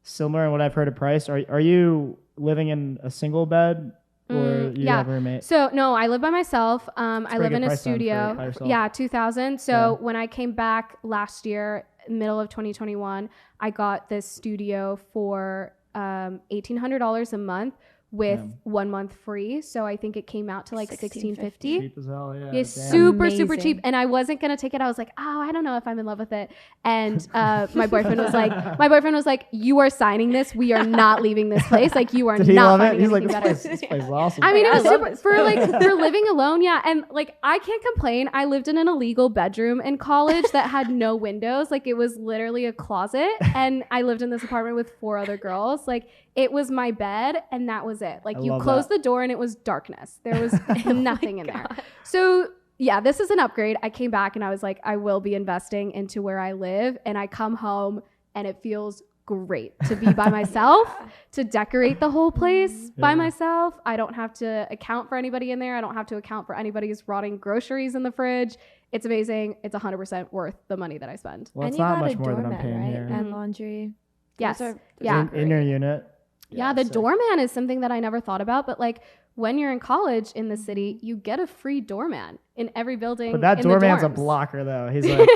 similar in what I've heard of price. Are you living in a single bed or you have a roommate? So no, I live by myself. I live in a price then studio. by yourself. Yeah, 2000. So when I came back last year, middle of 2021, I got this studio for $1,800 a month with 1 month free. So I think it came out to like $1,650. Cheap as hell, yeah. Yeah, super cheap. And I wasn't gonna take it. I was like, oh, I don't know if I'm in love with it. And my boyfriend was like, you are signing this. We are not leaving this place. Like you are Did he not love finding it? He's like, anything this better. place is awesome. I mean, it was I love super this for living alone. Yeah. And like, I can't complain. I lived in an illegal bedroom in college that had no windows. Like it was literally a closet. And I lived in this apartment with 4 other girls. Like it was my bed and that was it. Like you closed the door and it was darkness. There was nothing in there. So yeah, this is an upgrade. I came back and I was like, I will be investing into where I live. And I come home and it feels great to be by myself, to decorate the whole place by myself. I don't have to account for anybody in there. I don't have to account for anybody's rotting groceries in the fridge. It's amazing. It's 100% worth the money that I spend. Well, it's not much more than I'm paying here. And laundry. Yes. Yeah. In your unit. Yeah, the doorman is something that I never thought about, but like when you're in college in the city, you get a free doorman in every building. But that in doorman's the a dorms. blocker though. He's like,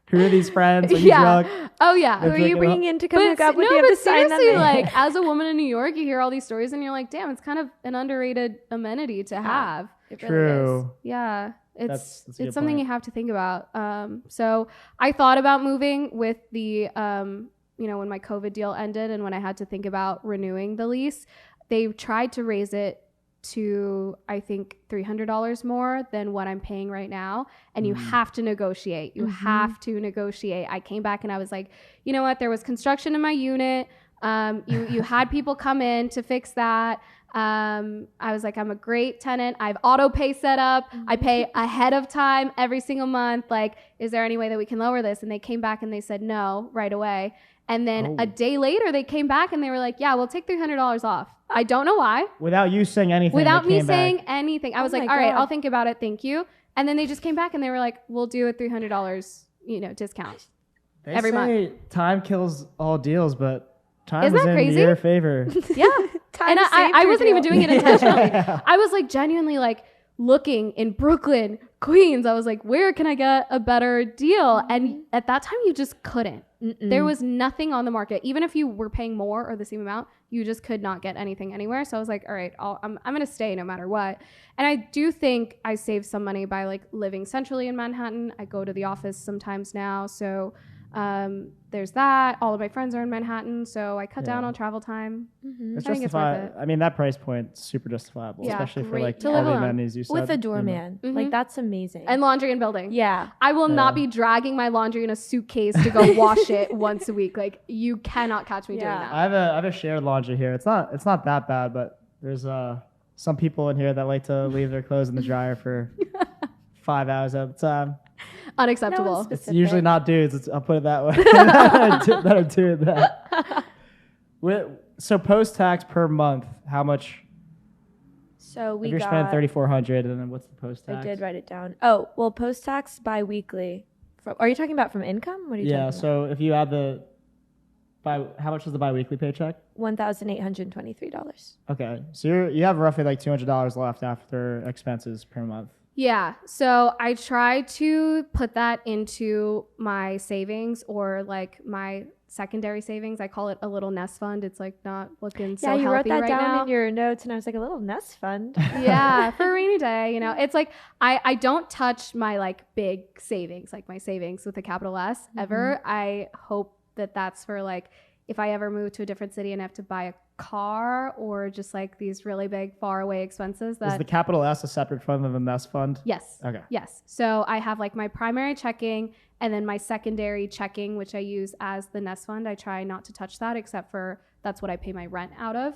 who are these friends? Are you drunk? Oh yeah. Who are you bringing in to come hook up with you? But seriously, like as a woman in New York, you hear all these stories and you're like, damn, it's kind of an underrated amenity to have. It True. really is. Yeah. That's a good It's something point. you have to think about. So I thought about moving with the when my COVID deal ended and when I had to think about renewing the lease, they tried to raise it to, I think, $300 more than what I'm paying right now. And you have to negotiate. You have to negotiate. I came back and I was like, you know what? There was construction in my unit. You had people come in to fix that. I was like, I'm a great tenant. I have auto pay set up. I pay ahead of time every single month. Like, is there any way that we can lower this? And they came back and they said no right away. And then a day later, they came back and they were like, yeah, we'll take $300 off. I don't know why. Without you saying anything. Without me back. saying anything. I was like, all right, I'll think about it. Thank you. And then they just came back and they were like, we'll do a $300, discount They every say month. Time kills all deals, but time Isn't is that in crazy? your favor. Yeah. And I wasn't even doing it intentionally. I was like genuinely like looking in Brooklyn, Queens. I was like, where can I get a better deal? And at that time, you just couldn't. There was nothing on the market. Even if you were paying more or the same amount, you just could not get anything anywhere. So I was like, all right, I'm going to stay no matter what. And I do think I saved some money by like living centrally in Manhattan. I go to the office sometimes now. So there's that. All of my friends are in Manhattan, so I cut down on travel time. It's I think it's worth it. I mean, that price point super justifiable, Yeah, especially for great like to all live the alone. amenities you said. With a doorman. Like that's amazing. And laundry and building. yeah. I will not be dragging my laundry in a suitcase to go wash it once a week. Like you cannot catch me doing that. I have a shared laundry here. It's not that bad, but there's some people in here that like to leave their clothes in the dryer for 5 hours at a time. Unacceptable. No one's It's specific. usually not dudes. I'll put it that way. that are doing that. So post-tax per month, how much? So we If you're got. spending $3,400, and then what's the post-tax? I did write it down. Oh, well, post-tax bi-weekly. Are you talking about from income? What are you Yeah. talking So if you add how much is the bi-weekly paycheck? about? $1,823. Okay, so you have roughly like $200 left after expenses per month. Yeah. So I try to put that into my savings or like my secondary savings. I call it a little nest fund. It's like not looking so Yeah, you wrote healthy that right down now. in your notes, and I was like, a little nest fund. Yeah, for a rainy day, It's like I don't touch my like big savings, like my savings with a capital S ever. I hope that that's for like if I ever move to a different city and have to buy a car or just like these really big far away expenses Is that the capital S a separate fund than the nest fund? Yes. Okay. Yes. So I have like my primary checking And then my secondary checking, which I use as the nest fund, I try not to touch that, except for that's what I pay my rent out of.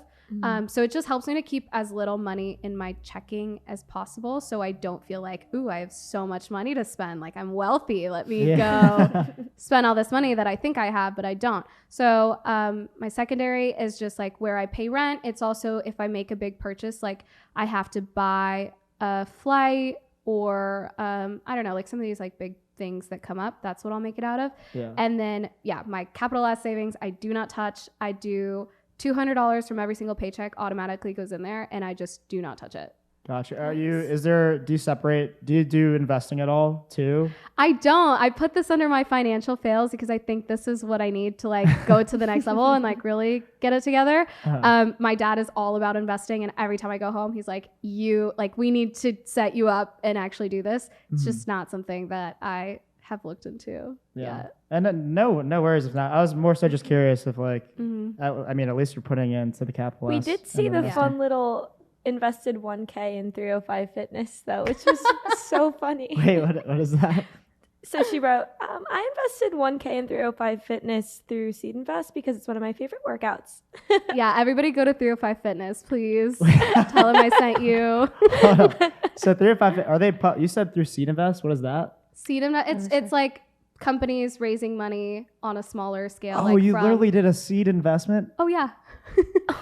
So it just helps me to keep as little money in my checking as possible, so I don't feel like, ooh, I have so much money to spend. Like, I'm wealthy. Let me go spend all this money that I think I have, but I don't. So my secondary is just like where I pay rent. It's also if I make a big purchase, like I have to buy a flight or I don't know, like some of these like big things that come up. That's what I'll make it out of. And then my capital S savings, I do not touch. I do $200 from every single paycheck automatically goes in there, and I just do not touch it. Gotcha. Do you do investing at all too? I don't. I put this under my financial fails because I think this is what I need to like go to the next level and like really get it together. My dad is all about investing, and every time I go home, he's like, we need to set you up and actually do this. It's just not something that I have looked into yet. And no worries if not. I was more so just curious if like, I mean, at least you're putting into the capital. We did see the fun little invested 1K in 305 Fitness though, which was so funny. Wait, what is that? So she wrote, I invested 1K in 305 Fitness through Seed Invest because it's one of my favorite workouts. Yeah, everybody go to 305 Fitness, please. Tell them I sent you. So 305, are they, you said through Seed Invest? What is that? Seed Invest, it's like companies raising money on a smaller scale. Oh, you literally did a seed investment? Oh, yeah.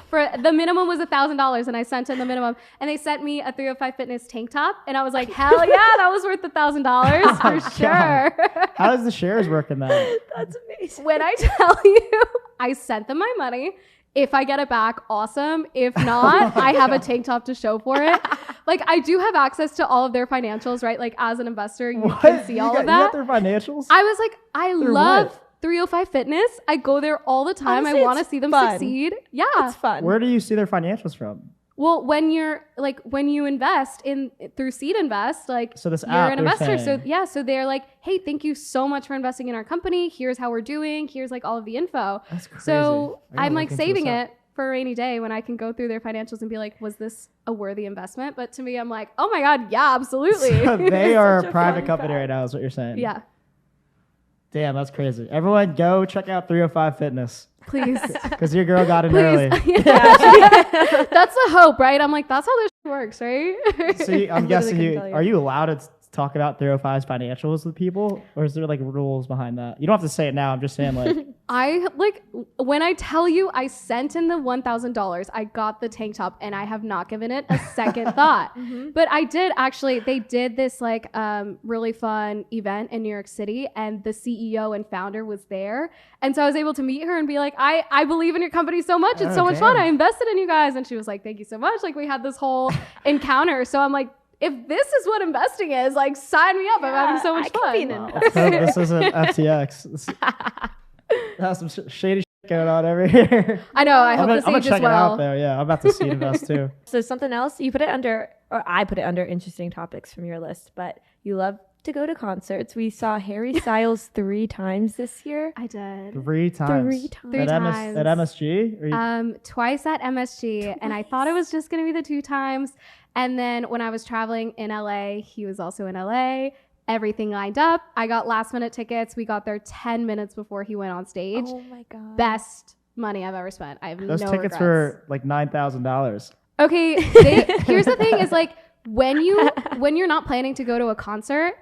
For the minimum was $1,000, and I sent in the minimum, and they sent me a 305 Fitness tank top, and I was like, hell yeah, that was worth $1,000 for sure. How does the shares work in that? That's amazing. When I tell you, I sent them my money. If I get it back, awesome. If not, I have a tank top to show for it. Like, I do have access to all of their financials, right? Like, as an investor, you can see all of that. You got their financials? I was like, I love 305 Fitness. I go there all the time. Honestly, I want to see them succeed. Yeah. It's fun. Where do you see their financials from? Well, when you invest through Seed Invest, like, so this you're an investor. So they're like, hey, thank you so much for investing in our company. Here's how we're doing. Here's like all of the info. That's crazy. So I'm like saving it for a rainy day when I can go through their financials and be like, was this a worthy investment? But to me, I'm like, oh my God, yeah, absolutely. So they are a private company right now is what you're saying. Yeah. Damn, that's crazy. Everyone go check out 305 Fitness. Please. Because your girl got in early. That's the hope, right? I'm like, that's how this works, right? So I'm guessing are you allowed to talk about 305's financials with people? Or is there like rules behind that? You don't have to say it now. I'm just saying like. When I tell you I sent in the $1,000, I got the tank top and I have not given it a second thought. But I did actually, they did this like really fun event in New York City, and the CEO and founder was there. And so I was able to meet her and be like, I believe in your company so much. It's so much fun. I invested in you guys. And she was like, thank you so much. Like, we had this whole encaunter. So I'm like, if this is what investing is, like, sign me up. I'm having so much fun. This isn't FTX. That's some shady shit going on over here. I know. I hope this I'm gonna check as well. it out though. Yeah, I'm about to Seed Invest too. So something else, you put it under, or I put it under interesting topics from your list, but you love to go to concerts. We saw Harry Styles 3 times this year. I did. 3 times. 3 times. At MSG? Twice at MSG, and I thought it was just gonna be the 2 times. And then when I was traveling in LA, he was also in LA. Everything lined up. I got last minute tickets. We got there 10 minutes before he went on stage. Oh my God. Best money I've ever spent. I have Those no tickets regrets. were like $9,000. Okay, here's the thing is like when you're not planning to go to a concert,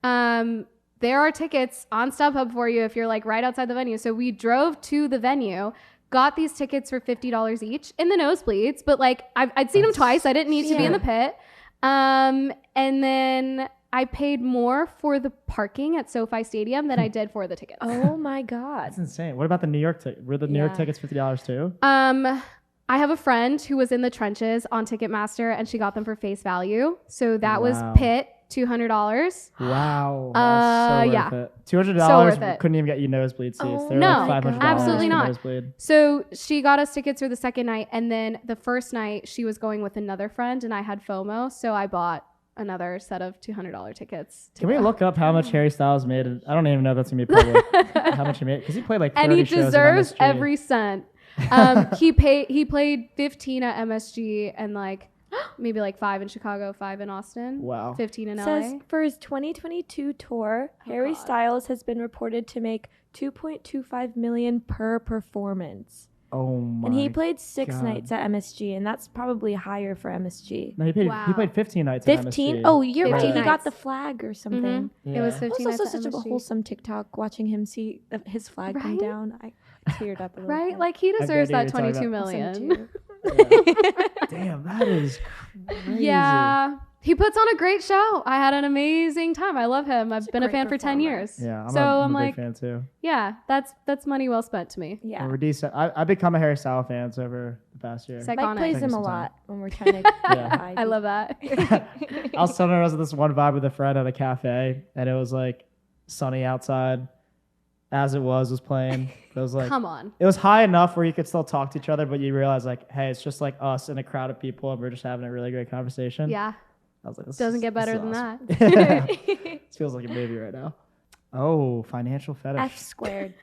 there are tickets on StubHub for you if you're like right outside the venue. So we drove to the venue, got these tickets for $50 each in the nosebleeds, but like I'd seen them twice. I didn't need to be in the pit. And then I paid more for the parking at SoFi Stadium than I did for the tickets. Oh my God. That's insane. What about the New York ticket? Were the New York tickets $50 too? I have a friend who was in the trenches on Ticketmaster, and she got them for face value. So that was pit, $200. Wow. That's so worth it. $200 couldn't even get you nosebleed seats. They were like $500 absolutely not. Nosebleed. So she got us tickets for the second night, and then the first night she was going with another friend, and I had FOMO, so I bought another set of $200 tickets. Can we look up how much Harry Styles made? I don't even know if that's gonna be public. How much he made? Because he played like 30 and he shows deserves at MSG. every cent. He played 15 at MSG, and like maybe like 5 in Chicago, 5 in Austin. Wow. 15 in Says LA. for his 2022 tour, Harry God. Styles has been reported to make $2.25 million per performance. Oh my. And he played 6 God. nights at MSG, and that's probably higher for MSG. No, he Wow. played 15 nights 15? at MSG. Oh, you're right. 15 He got nights. the flag or something. It was Yeah. 15 It was nights also at such a MSG. wholesome TikTok watching him see his flag come Right? down. I teared up a little Right? bit. Like he I deserves bet that you're talking 22 about- Awesome million. too. Damn, that is crazy. Yeah. He puts on a great show. I had an amazing time. I love him. I've He's a been a great fan for 10 performer. years. Yeah, I'm so I'm a I'm big fan too. yeah, that's money well spent to me. Yeah. And we're decent. I've become a Harry Styles fan over the past year. Psych- Mike iconic. plays Taking him a some time. lot when we're trying to Yeah. I love that. I was telling her I was at this one vibe with a friend at a cafe, and it was like sunny outside. As it was playing. It was like Come on. it was high enough where you could still talk to each other, but you realize like, hey, it's just like us and a crowd of people, and we're just having a really great conversation. Yeah. I was like, this Doesn't is- get this better is than awesome. that. This feels like a movie right now. Oh, financial fetish. F squared.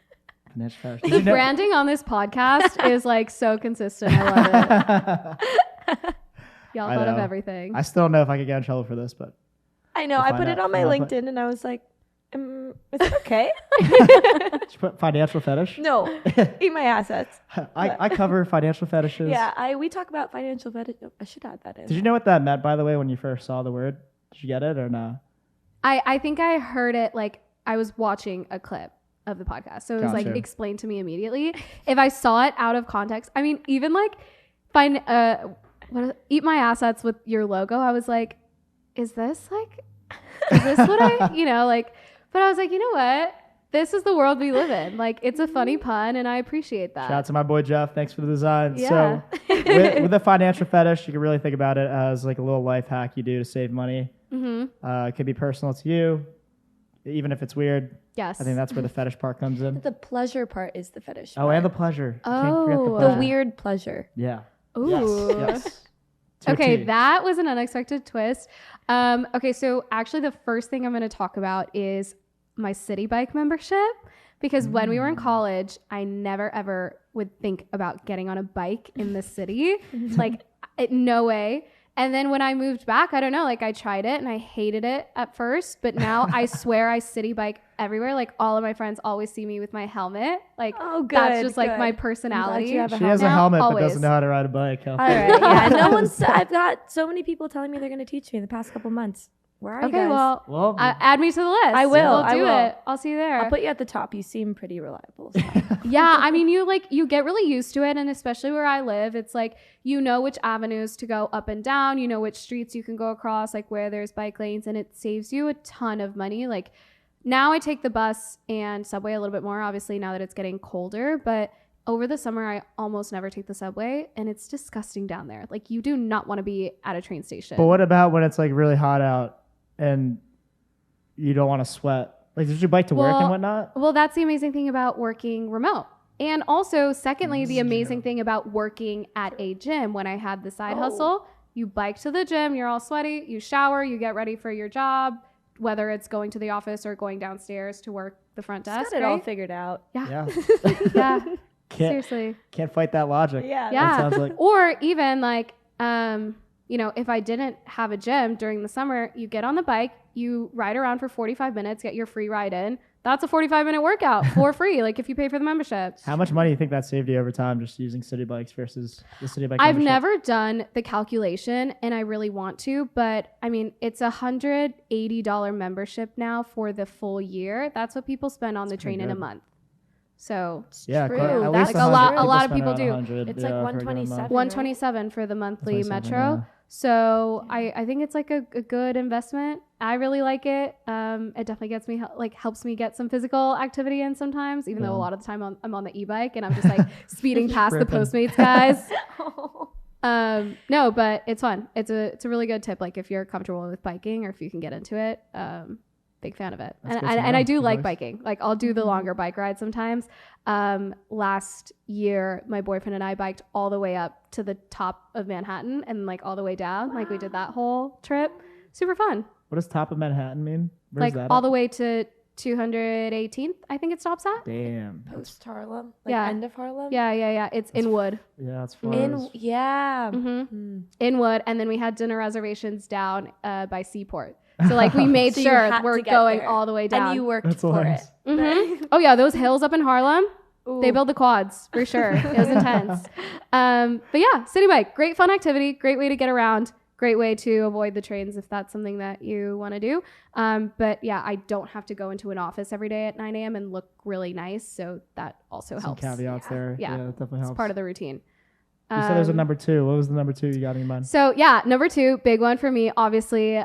Financial fetish. Did The you know- branding on this podcast is like so consistent. I love it. Y'all I thought of know. everything. I still don't know if I could get in trouble for this, but I know. We'll I find put it out. on my We'll find- LinkedIn and I was like, is it okay? did you put financial fetish? No. Eat my assets. I cover financial fetishes. Yeah, we talk about financial fetish. I should add that in. Did you know what that meant, by the way, when you first saw the word? Did you get it or no? I think I heard it like I was watching a clip of the podcast. So it was like Gotcha. explained to me immediately. If I saw it out of context, I mean, even like eat my assets with your logo, I was like, is this what I, like, but I was like, you know what? This is the world we live in. Like, it's a funny pun and I appreciate that. Shout out to my boy Jeff. Thanks for the design. Yeah. So with a financial fetish, you can really think about it as like a little life hack you do to save money. Mm-hmm. It could be personal to you, even if it's weird. Yes. I think that's where the fetish part comes in. The pleasure part is the fetish. Oh, part. and the pleasure. You can't forget Oh. the the pleasure. weird pleasure. Yeah. Ooh. Yes. To a Okay, T. that was an unexpected twist. Okay, so actually the first thing I'm going to talk about is my city bike membership because when we were in college, I never ever would think about getting on a bike in the city. Like, no way. And then when I moved back, I don't know, like I tried it and I hated it at first, but now I swear I city bike everywhere. Like all of my friends always see me with my helmet. Like Oh, good. that's just like good. my I'm glad personality. you have a She has a Now, helmet but always. doesn't know how to ride a bike. How All right. Yeah. No one's. I've got so many people telling me they're going to teach me in the past couple months. Where are you Okay, guys? well, Well, add me to the list. I will, We'll I do will. it. I'll see you there. I'll put you at the top. You seem pretty reliable. So. Yeah, I mean, you get really used to it, and especially where I live, it's like you know which avenues to go up and down, you know which streets you can go across, like where there's bike lanes, and it saves you a ton of money. Like now I take the bus and subway a little bit more, obviously now that it's getting colder, but over the summer I almost never take the subway, and it's disgusting down there. Like you do not want to be at a train station. but what about when it's like really hot out and you don't want to sweat? Like, did you bike to work and whatnot? Well, that's the amazing thing about working remote. And also, secondly, the amazing thing about working at a gym when I had the side hustle, you bike to the gym, you're all sweaty, you shower, you get ready for your job, whether it's going to the office or going downstairs to work the front Just desk. got it all Right? figured out. Yeah. Yeah. Yeah. Can't Seriously. fight that logic. Yeah. Yeah. That sounds like Or even like, if I didn't have a gym during the summer, you get on the bike, you ride around for 45 minutes, get your free ride in. That's a 45-minute workout for free, like if you pay for the membership. how much money do you think that saved you over time just using city bikes versus the city bike? I've membership? never done the calculation and I really want to, but I mean, it's $180 membership now for the full year. That's what people spend on the train in a good. month. So Yeah, True. at That's least a lot- 100 a lot of spend people around do. 100, It's like for a given 127. month. 127 for the monthly 127, metro. yeah. So I think it's like a good investment. I really like it. It definitely gets me helps me get some physical activity in sometimes, even though a Yeah. lot of the time I'm on the e-bike and I'm just like speeding past the Ripping. Postmates guys. No, but it's fun. It's a really good tip. Like if you're comfortable with biking or if you can get into it, big fan of it. That's And good to I know. do Good like advice. biking. Like I'll do the longer bike rides sometimes. Last year, my boyfriend and I biked all the way up to the top of Manhattan and like all the way down. Like we did that whole trip. Super fun. What does top of Manhattan mean? Where's Like that all at? the way to 218th, I think it stops at. Damn. Post Harlem, end of Harlem. Yeah. It's Inwood. Yeah, that's far. Inwood, and then we had dinner reservations down by Seaport. So like we made sure we're going all the way down. And you worked for it. Oh yeah, those hills up in Harlem. Ooh. They build the quads for sure. It was intense. But yeah, city bike, great fun activity, great way to get around. Great way to avoid the trains if that's something that you want to do. But yeah, I don't have to go into an office every day at 9 a.m. and look really nice. So that also helps. Some caveats there. Yeah, that definitely helps. It's part of the routine. You said there's a number 2. What was the number 2 you got in mind? So yeah, number 2, big one for me. Obviously,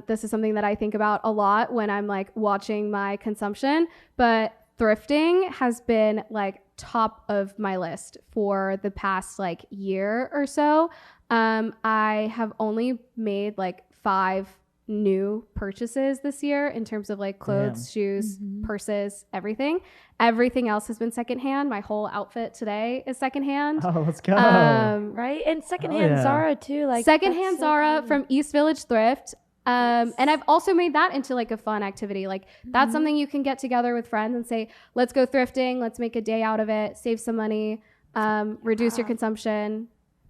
this is something that I think about a lot when I'm like watching my consumption. But thrifting has been like top of my list for the past like year or so. I have only made like 5 new purchases this year in terms of like clothes, shoes, purses, everything. Everything else has been secondhand. My whole outfit today is secondhand. Oh, let's go. Right? And secondhand Zara too. Like secondhand Zara from East Village Thrift. And I've also made that into like a fun activity. Like that's something you can get together with friends and say, let's go thrifting. Let's make a day out of it. Save some money. Reduce your consumption.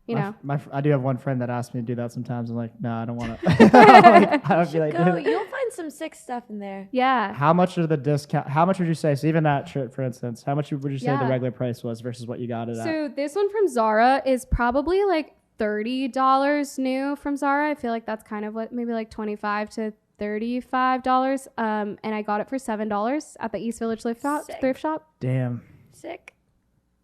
You know, I do have one friend that asked me to do that sometimes. I'm like, no, I don't want to. I don't feel like go. You'll find some sick stuff in there. Yeah. How much are the discount? How much would you say? So even that shirt, for instance, how much would you say the regular price was versus what you got it at? So this one from Zara is probably like $30 new from Zara. I feel like that's kind of what maybe like $25 to $35. And I got it for $7 at the East Village thrift shop. Damn. Sick.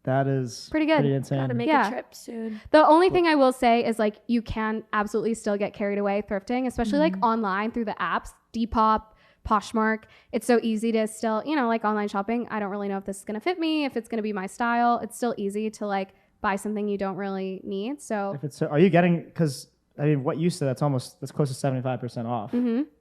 That is pretty good. Pretty insane. Gotta make a trip soon. The only thing I will say is like you can absolutely still get carried away thrifting, especially like online through the apps, Depop, Poshmark. It's so easy to still, like online shopping. I don't really know if this is gonna fit me, if it's gonna be my style. It's still easy to like buy something you don't really need. So if it's, are you getting, because I mean, what you said, that's close to 75% off.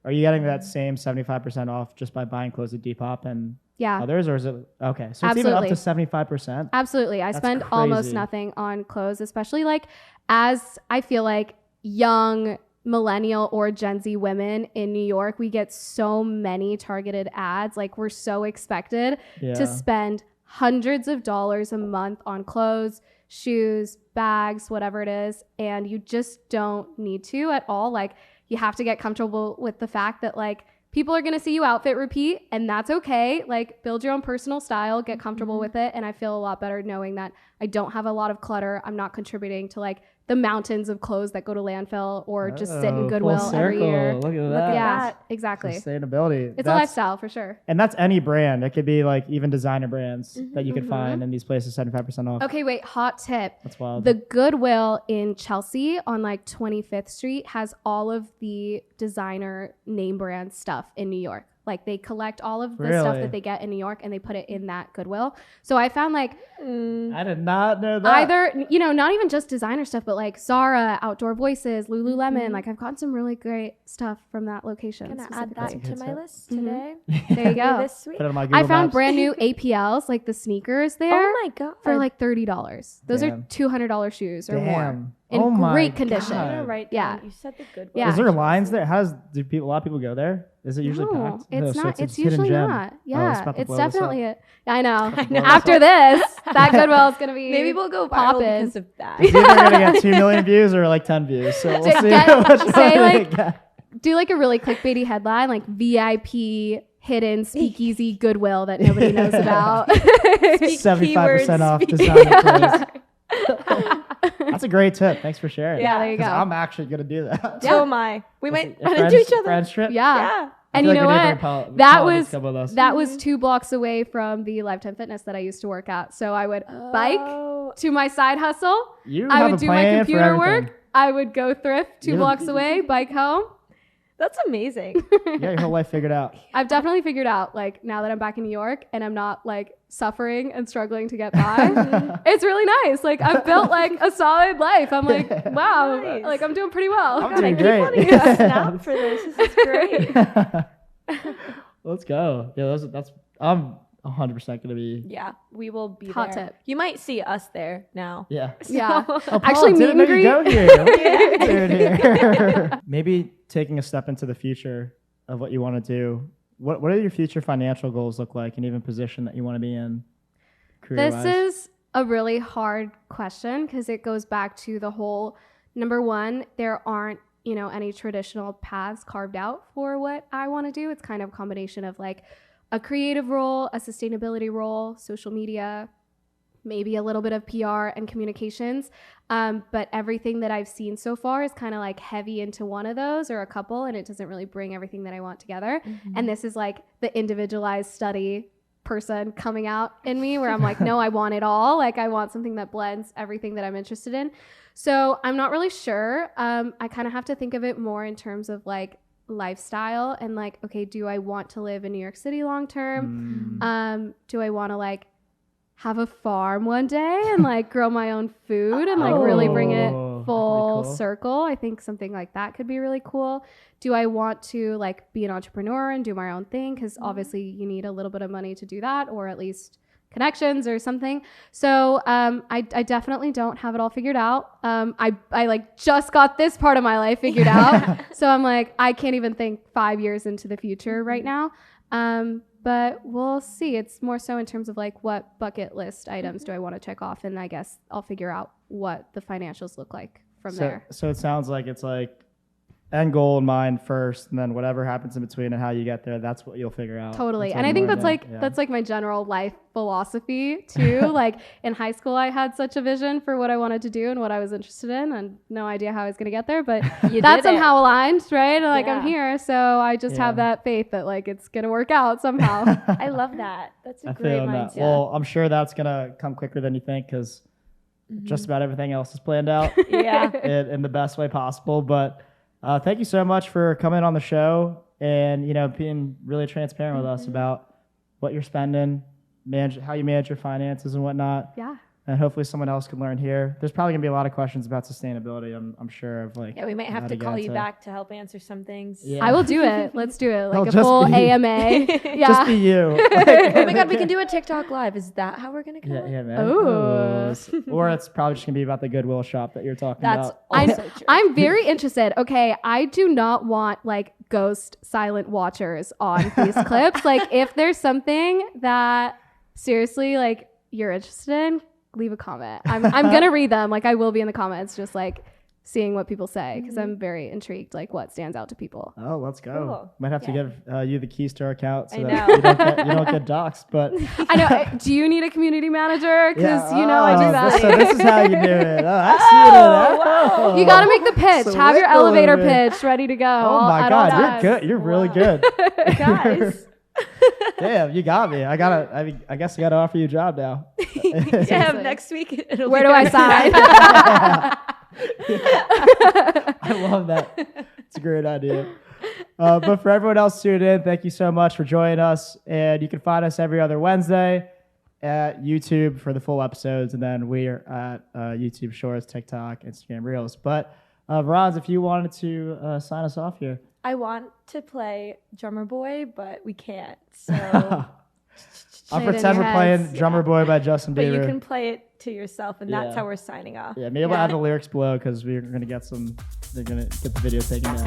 Are you getting that same 75% off just by buying clothes at Depop and others, or is it okay? So it's even up to 75%. Absolutely. I spend almost nothing on clothes, especially like as I feel like young millennial or Gen Z women in New York, we get so many targeted ads. Like we're so expected to spend hundreds of dollars a month on clothes, shoes, bags, whatever it is, and you just don't need to at all. Like you have to get comfortable with the fact that like people are going to see you outfit repeat, and that's okay. Like build your own personal style, get comfortable with it. And I feel a lot better knowing that I don't have a lot of clutter. I'm not contributing to like the mountains of clothes that go to landfill or just sit in Goodwill every year. Look at that. Yeah, exactly. Sustainability. It's a lifestyle for sure. And that's any brand. It could be like even designer brands that you could find in these places 75% off. Okay, wait, hot tip. That's wild. The Goodwill in Chelsea on like 25th Street has all of the designer name brand stuff in New York. Like they collect all of the stuff that they get in New York and they put it in that Goodwill. So I found like I did not know that. Either, not even just designer stuff, but like Zara, Outdoor Voices, Lululemon. Like I've gotten some really great stuff from that location. Can I add that to my list today? There you go. This week. Put it on my Google I found Maps. brand new APLs, like the sneakers there. Oh my God. For like $30. Those are $200 shoes or more. In great condition. Right. Yeah. You said the good. Yeah. Is there lines there? Do a lot of people go there? Is it usually packed? It's So not. a It's hidden usually gem. not. Oh, Yeah. it's It's definitely it. I know. know. After this, that Goodwill is going to be Maybe we'll go viral because of that. It's either going to get 2 million views or like 10 views. So we'll see. Do like a really clickbaity headline, like VIP hidden speakeasy Goodwill that nobody knows about. 75% off designer clothes. That's a great tip. Thanks for sharing. Yeah, there you go. I'm actually going to do that. So am I. We might run into each other. Friends trip? Yeah. And you know what? That was 2 blocks away from the Lifetime Fitness that I used to work at. So I would bike to my side hustle. I would do my computer work. I would go thrift 2 blocks away, bike home. That's amazing. You got your whole life figured out. I've definitely figured out, like, now that I'm back in New York and I'm not, like, suffering and struggling to get by, it's really nice. Like, I've built, like, a solid life. I'm like, wow, nice. Like, I'm doing pretty well. I'm doing great. I keep wanting to snap for this. This is great. Let's go. Yeah, I'm 100% going to be. Yeah, we will be Hot there. tip. You might see us there now. Yeah. Yeah. Oh, Actually, meet and greet. Go here. Maybe taking a step into the future of what you want to do what do your future financial goals look like, and even position that you want to be in career-wise? This is a really hard question because it goes back to the whole, number one, there aren't, any traditional paths carved out for what I want to do. It's kind of a combination of like a creative role, a sustainability role, social media, maybe a little bit of PR and communications. But everything that I've seen so far is kind of like heavy into one of those or a couple, and it doesn't really bring everything that I want together. And this is like the individualized study person coming out in me where I'm like, no, I want it all. Like I want something that blends everything that I'm interested in. So I'm not really sure. I kind of have to think of it more in terms of like lifestyle and like, okay, do I want to live in New York City long term? Do I want to like have a farm one day and like grow my own food and like really bring it full circle? I think something like that could be really cool. Do I want to like be an entrepreneur and do my own thing? Because obviously you need a little bit of money to do that, or at least connections or something. So I definitely don't have it all figured out. I like just got this part of my life figured out. So I'm like, I can't even think 5 years into the future right now. But we'll see. It's more so in terms of like what bucket list items do I want to check off, and I guess I'll figure out what the financials look like from there. So it sounds like it's like end goal in mind first, and then whatever happens in between and how you get there, that's what you'll figure out. Totally. And I think that's like my general life philosophy too. Like in high school, I had such a vision for what I wanted to do and what I was interested in, and no idea how I was going to get there, but that somehow aligned, right? And like I'm here, so I just have that faith that like it's going to work out somehow. I love that. That's a great mindset. Well, I'm sure that's going to come quicker than you think, because just about everything else is planned out in the best way possible. But thank you so much for coming on the show and, being really transparent with us about what you're spending, how you manage your finances and whatnot. Yeah. And hopefully someone else can learn here. There's probably going to be a lot of questions about sustainability, I'm sure, of like. Yeah, we might have to call you back to help answer some things. Yeah. I will do it. Let's do it. Like a full AMA. Just be you. Oh my God, we can do a TikTok live. Is that how we're going to go? Yeah, man. Ooh. Or it's probably just going to be about the Goodwill shop that you're talking about. That's also true. I'm very interested. Okay, I do not want like ghost silent watchers on these clips. Like if there's something that seriously like you're interested in, leave a comment. I'm gonna read them. Like I will be in the comments, just like seeing what people say, because I'm very intrigued, like what stands out to people. Oh, let's go. Cool. Might have to give you the keys to our account so that you don't get doxxed. But I know. Do you need a community manager? Because I do that. So this is how you do it. I see it. Wow. You gotta make the pitch. Have your elevator pitch ready to go. Oh my God, you're good. You're really good, guys. Damn, you got me. I guess I gotta offer you a job now. Next week. Where do I sign? I love that. It's a great idea. But for everyone else tuned in, thank you so much for joining us. And you can find us every other Wednesday at YouTube for the full episodes. And then we are at YouTube Shorts, TikTok, Instagram Reels. But Veronz, if you wanted to sign us off here. I want to play Drummer Boy, but we can't. So I'll pretend we're playing Drummer Boy by Justin Bieber. But you can play it to yourself, and that's how we're signing off. Yeah, maybe we'll add the lyrics below, because we're going to get they're going to get the video taken down.